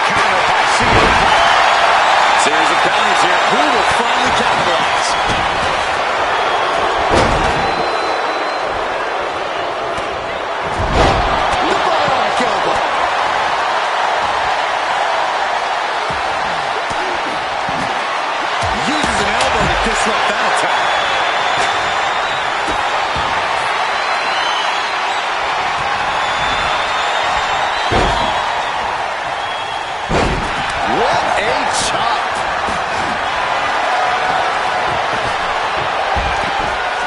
Counter by CM Punk. Series of counters here. Who will finally capitalize? The bionic elbow. Uses an elbow to disrupt that attack. What a chop.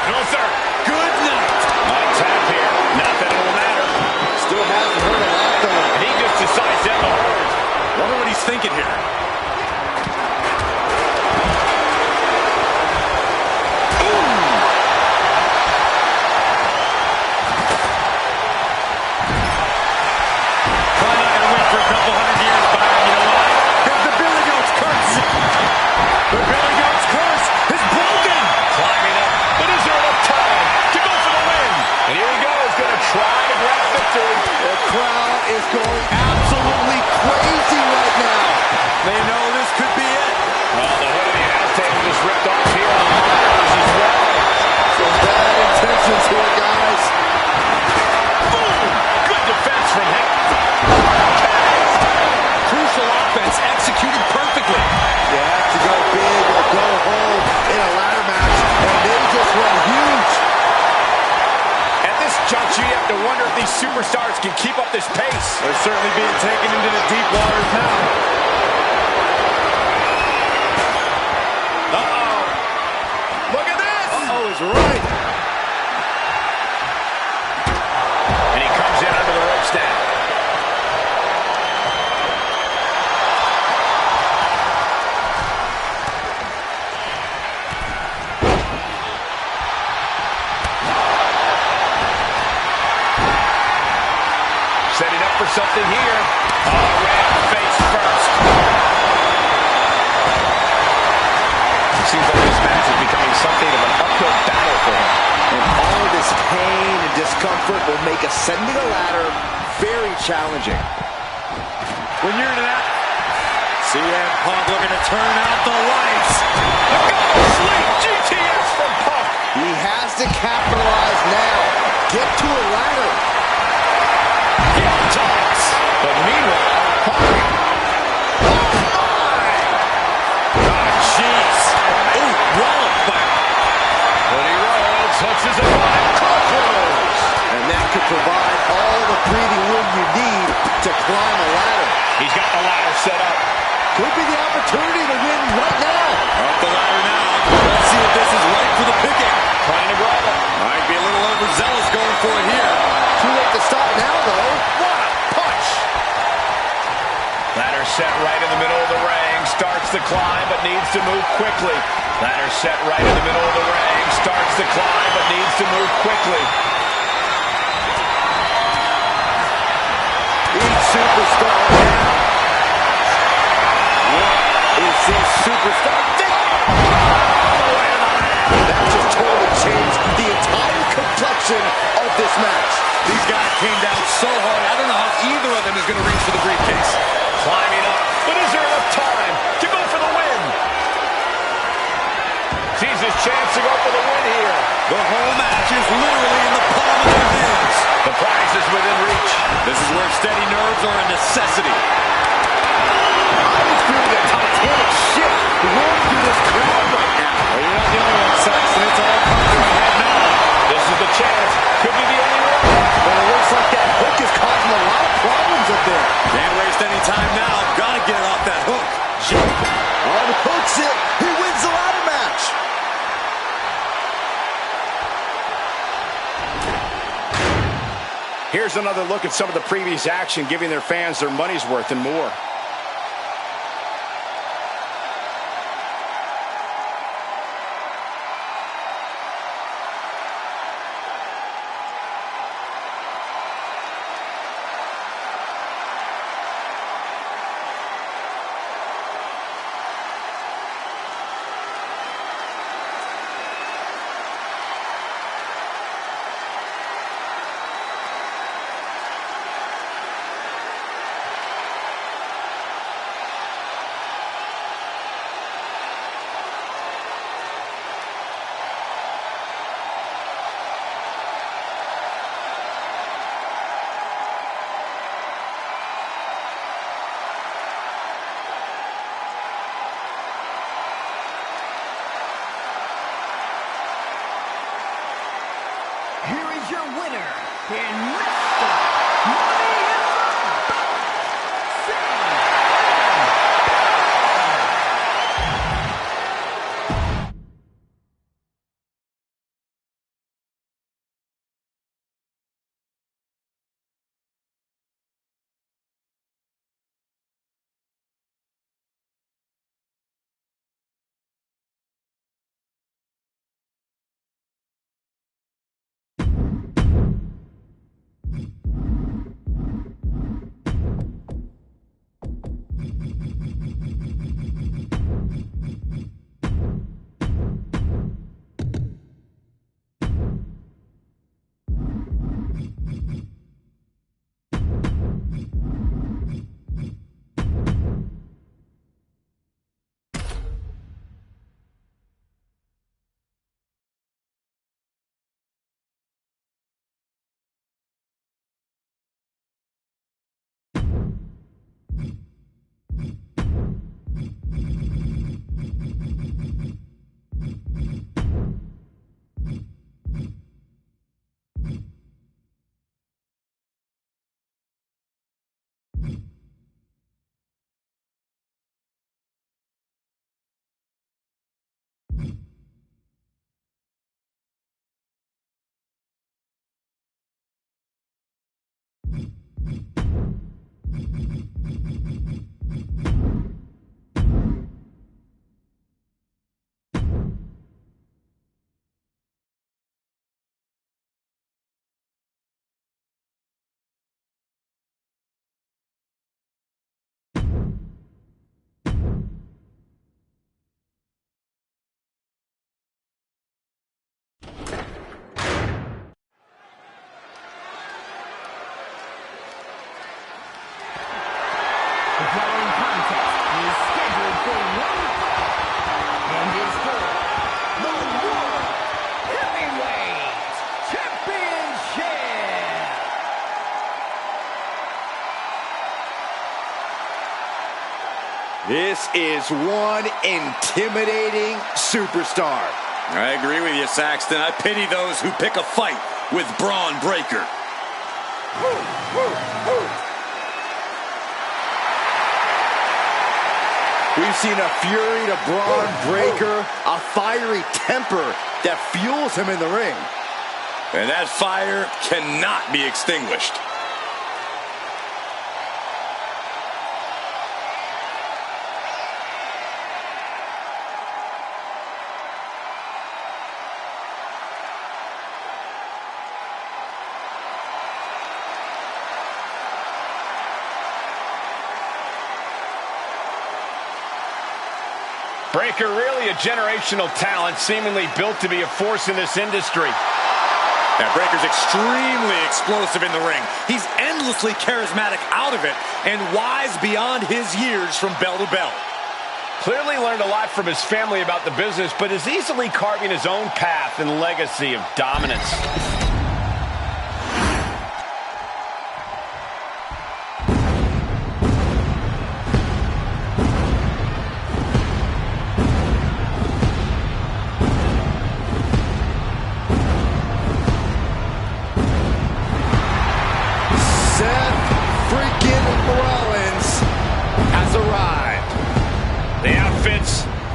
No, sir. Good night. On tap here. Not that it'll matter. Still hasn't hurt a lot, though. He just decides to end the hold. Wonder what he's thinking here. to wonder if these superstars can keep up this pace. They're certainly being taken into the deep waters now. Uh-oh. Look at this. Uh-oh is right. And he comes in under the ropes now. Setting up for something here. Oh, right face first. It seems like this match is becoming something of an uphill battle for him. And all of this pain and discomfort will make ascending a ladder very challenging. When you're in that, CM Punk looking to turn out the lights. Sleep GTS from Punk. He has to capitalize now. Get to a ladder. But meanwhile, Punk. Jeez. Ooh, wallop back. Cody Rhodes hooks his opponent. Crossroads. And that could provide all the breathing room you need to climb a ladder. He's got the ladder set up. Could be the opportunity to win right now. Up the ladder now. Let's see if this is right for the picking. Trying to grab it. Might be a little overzealous going for it here. Too late to stop now, though. What a punch. Ladder set right in the middle of the ring. Starts the climb, but needs to move quickly. Ladder set right in the middle of the ring. Starts the climb, but needs to move quickly. Each superstar now. What is this superstar thinking? That just totally changed the entire complexion of this match. These guys came down so hard. I don't know how either of them is going to reach for the briefcase. Climbing up, but is there enough time to go for the win? Sees his chance to go for the win here. The whole match is literally in the palm of their hands. The prize is within reach. This is where steady nerves are a necessity. I just feel the Titanic ship rolling through this crowd right now. Well, you're not the only one, Saxton. It's all coming to a head now. This is the chance. Could be the only one. But it looks like that hook is causing a lot of problems up there. Can't waste any time now. Got to get it off that hook. Unhooks it. He wins the ladder match. Here's another look at some of the previous action, giving their fans their money's worth and more. Here is your winner, and Mr. Money in the Bank, is one intimidating superstar. I agree with you, Saxton. I pity those who pick a fight with Braun Breaker. We've seen a fury to Braun Breaker, a fiery temper that fuels him in the ring. And that fire cannot be extinguished. Breaker, really a generational talent, seemingly built to be a force in this industry. Yeah, Breaker's extremely explosive in the ring. He's endlessly charismatic out of it and wise beyond his years from bell to bell. Clearly learned a lot from his family about the business, but is easily carving his own path and legacy of dominance.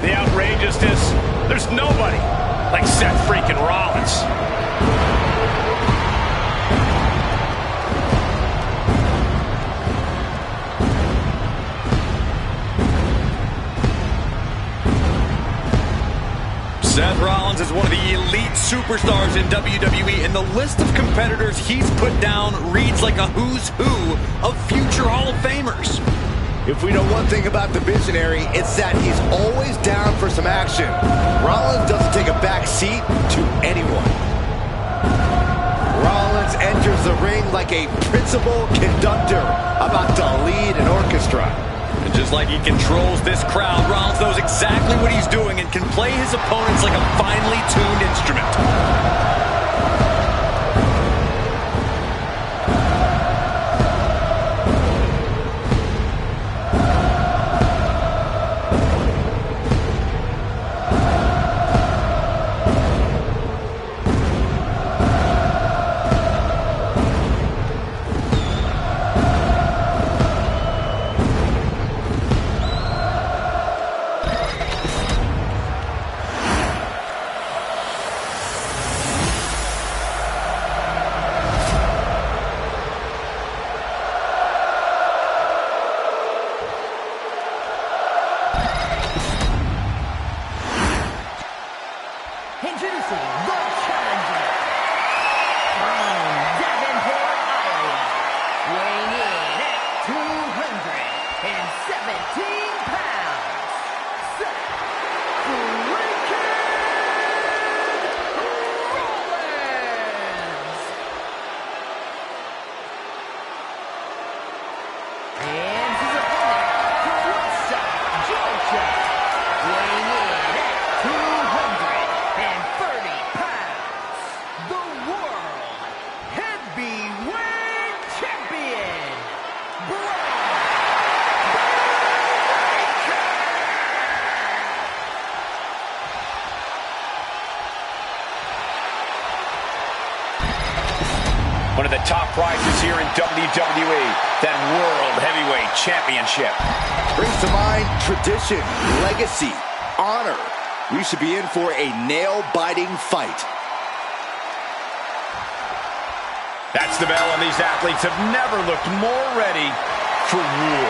The outrageousness. There's nobody like Seth freaking Rollins. Seth Rollins is one of the elite superstars in WWE, and the list of competitors he's put down reads like a who's who of future Hall of Famers. If we know one thing about the Visionary, it's that he's always down for some action. Rollins doesn't take a back seat to anyone. Rollins enters the ring like a principal conductor about to lead an orchestra. And just like he controls this crowd, Rollins knows exactly what he's doing and can play his opponents like a finely tuned instrument. Introducing the challenger from Davenport, Iowa, weighing in at 217 pounds, Seth Rollins. And his opponent from Woodstock, Georgia, weighing in at 230 pounds, the World Heavyweight Champion, Braun Breaker! One of the top prizes here in WWE, that World Heavyweight Championship. Brings to mind tradition, legacy, honor. We should be in for a nail-biting fight. That's the bell, and these athletes have never looked more ready for war.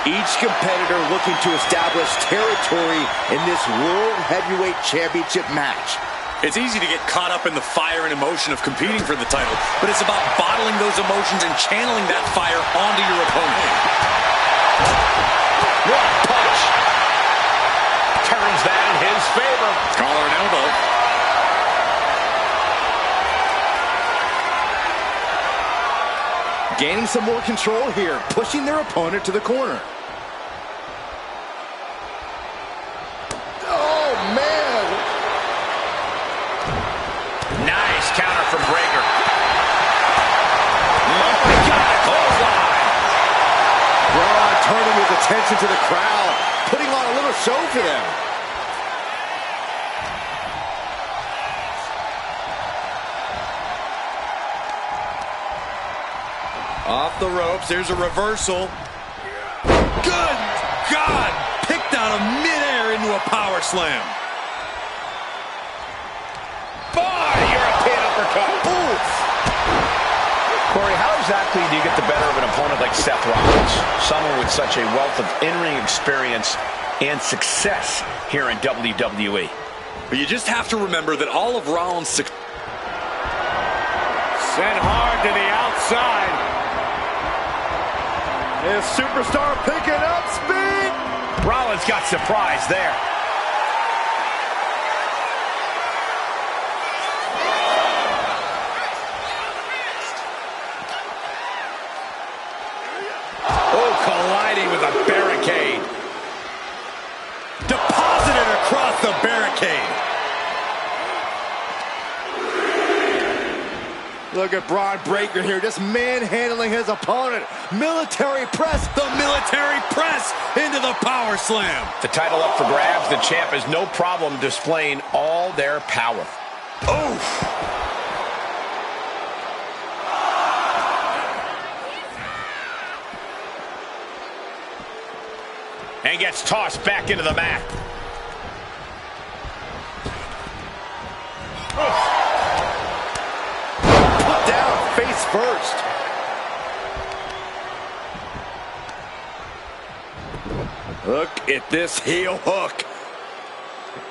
Each competitor looking to establish territory in this World Heavyweight Championship match. It's easy to get caught up in the fire and emotion of competing for the title, but it's about bottling those emotions and channeling that fire onto your opponent. What a punch! Turns that in his favor. Collar and elbow. Gaining some more control here, pushing their opponent to the corner. Oh, man! Nice counter from Breaker. Oh, my God, clothesline. Braun turning his attention to the crowd, putting show for them. Off the ropes, there's a reversal. Good God! Picked out of midair into a power slam. Boy, European uppercut. Oof. Corey, how exactly do you get the better of an opponent like Seth Rollins? Someone with such a wealth of in-ring experience and success here in WWE. But you just have to remember that all of Rollins' Sent hard to the outside. His superstar picking up speed. Rollins got surprised there. Oh, colliding with a barricade. Deposited across the barricade. Look at Braun Breaker here, just manhandling his opponent. Military press. The military press into the power slam. The title up for grabs. The champ has no problem displaying all their power. Oof. And gets tossed back into the mat. Put down face first. Look at this heel hook.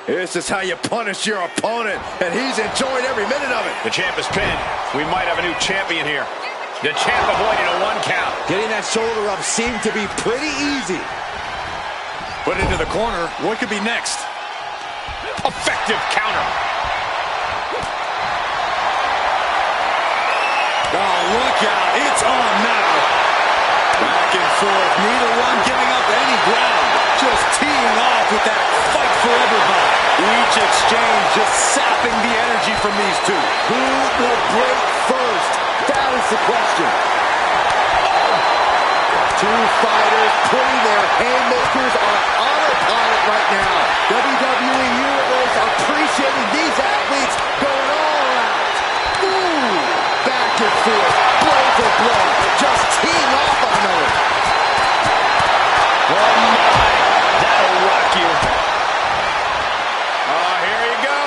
This is how you punish your opponent, and he's enjoying every minute of it. The champ is pinned. We might have a new champion here. The champ avoided a 1 count. Getting that shoulder up seemed to be pretty easy. Put into the corner. What could be next? Effective counter. Oh, look out. It's on now. Back and forth. Neither one giving up any ground. Just teeing off with that fight forever vibe. Each exchange just sapping the energy from these two. Who will break first? That is the question. Two fighters putting their haymakers on autopilot right now. WWE Universe appreciating these athletes going all out. Ooh, back and forth, blow for blow, just teeing off on another. Oh my, that'll rock you. Here you go.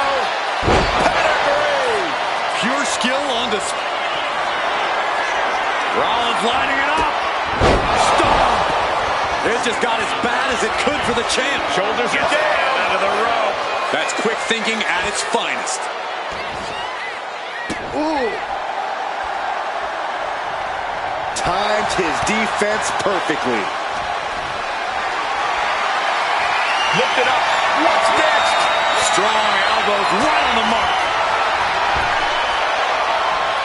Pedigree. Pure skill on display. Rollins lining it up. Stomp. It just got as bad as it could for the champ. Shoulders are down out of the rope. That's quick thinking at its finest. Ooh. Timed his defense perfectly. Lift it up. What's next? Strong elbows right on the mark.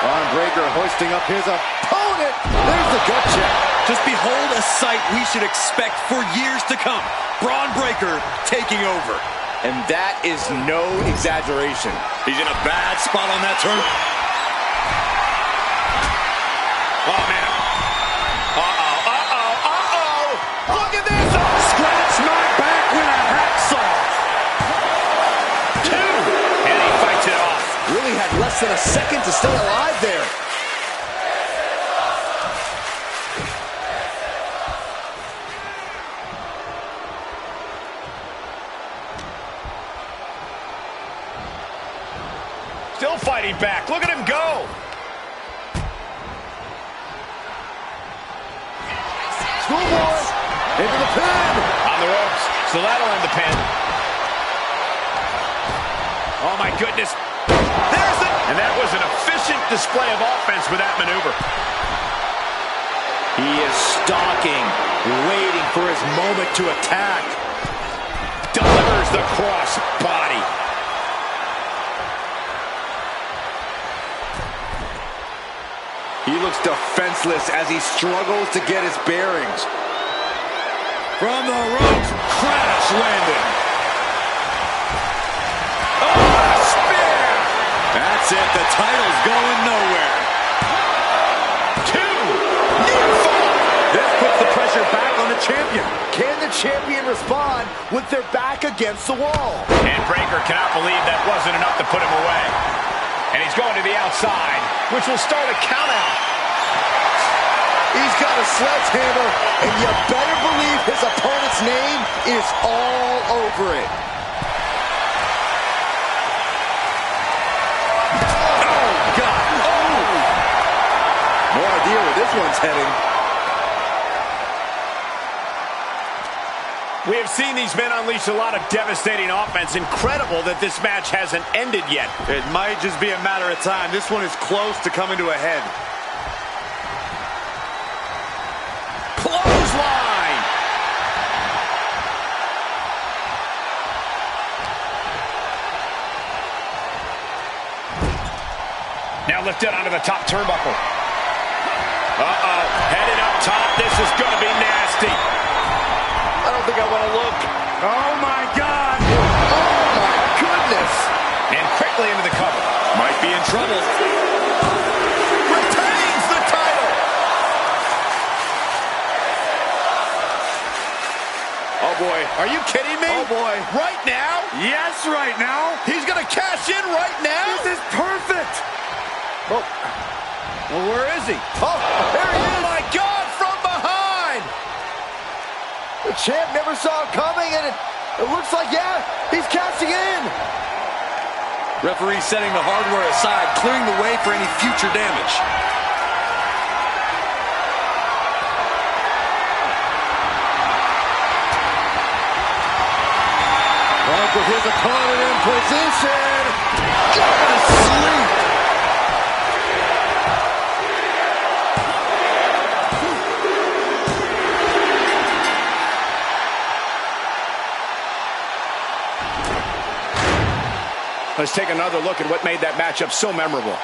Braun Breaker hoisting up his opponent. There's the gut check. Just behold a sight we should expect for years to come. Braun Breaker taking over. And that is no exaggeration. He's in a bad spot on that turn. Oh, man. Look at this. Scratch my back with a hacksaw. 2. And he fights it off. Really had less than a second to stay alive there. Still fighting back. Look at him go. Schoolboy into the pin. On the ropes. So that'll end the pin. Oh, my goodness. There's it. And that was an efficient display of offense with that maneuver. He is stalking, waiting for his moment to attack. Delivers the cross body. He looks defenseless as he struggles to get his bearings. From the ropes, crash landing. Oh, spear! That's it. The title's going nowhere. 2. Near fall. This puts the pressure back on the champion. Can the champion respond with their back against the wall. And Breaker cannot believe that wasn't enough to put him away. And he's going to the outside, which will start a count out. He's got a sledgehammer, and you better believe his opponent's name is all over it. Oh, God. Oh! No idea where this one's heading. We have seen these men unleash a lot of devastating offense. Incredible that this match hasn't ended yet. It might just be a matter of time. This one is close to coming to a head. Clothesline! Now lifted onto the top turnbuckle. Uh-oh, headed up top. This is going to be nasty. I don't think I want to look. Oh, my God. Oh, my goodness. And quickly into the cover. Might be in trouble. Retains the title. Oh, boy. Are you kidding me? Oh, boy. Right now? Yes, right now. He's going to cash in right now? This is perfect. Oh. Well, where is he? Oh, there he Oh, is. my God, from behind! The champ never saw it coming, and it looks like, yeah, he's cashing in. Referee setting the hardware aside, clearing the way for any future damage. With his opponent in position. Go to sleep. Let's take another look at what made that matchup so memorable.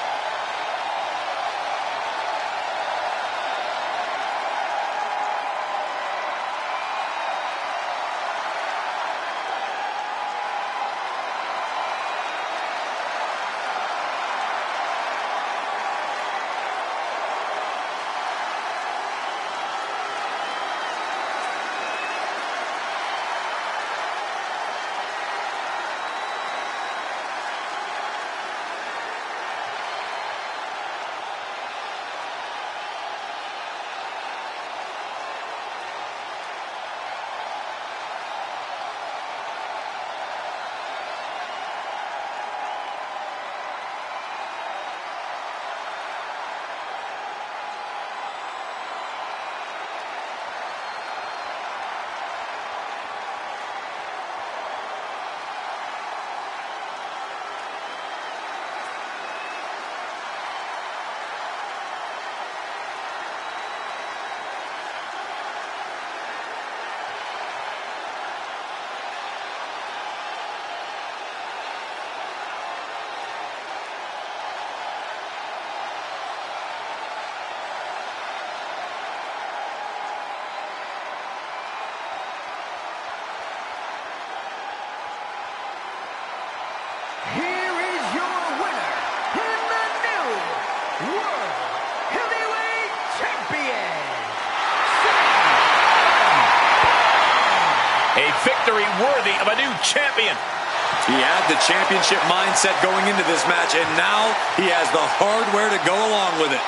Here is your winner, and the new World Heavyweight Champion, A victory worthy of a new champion. He had the championship mindset going into this match, and now he has the hardware to go along with it.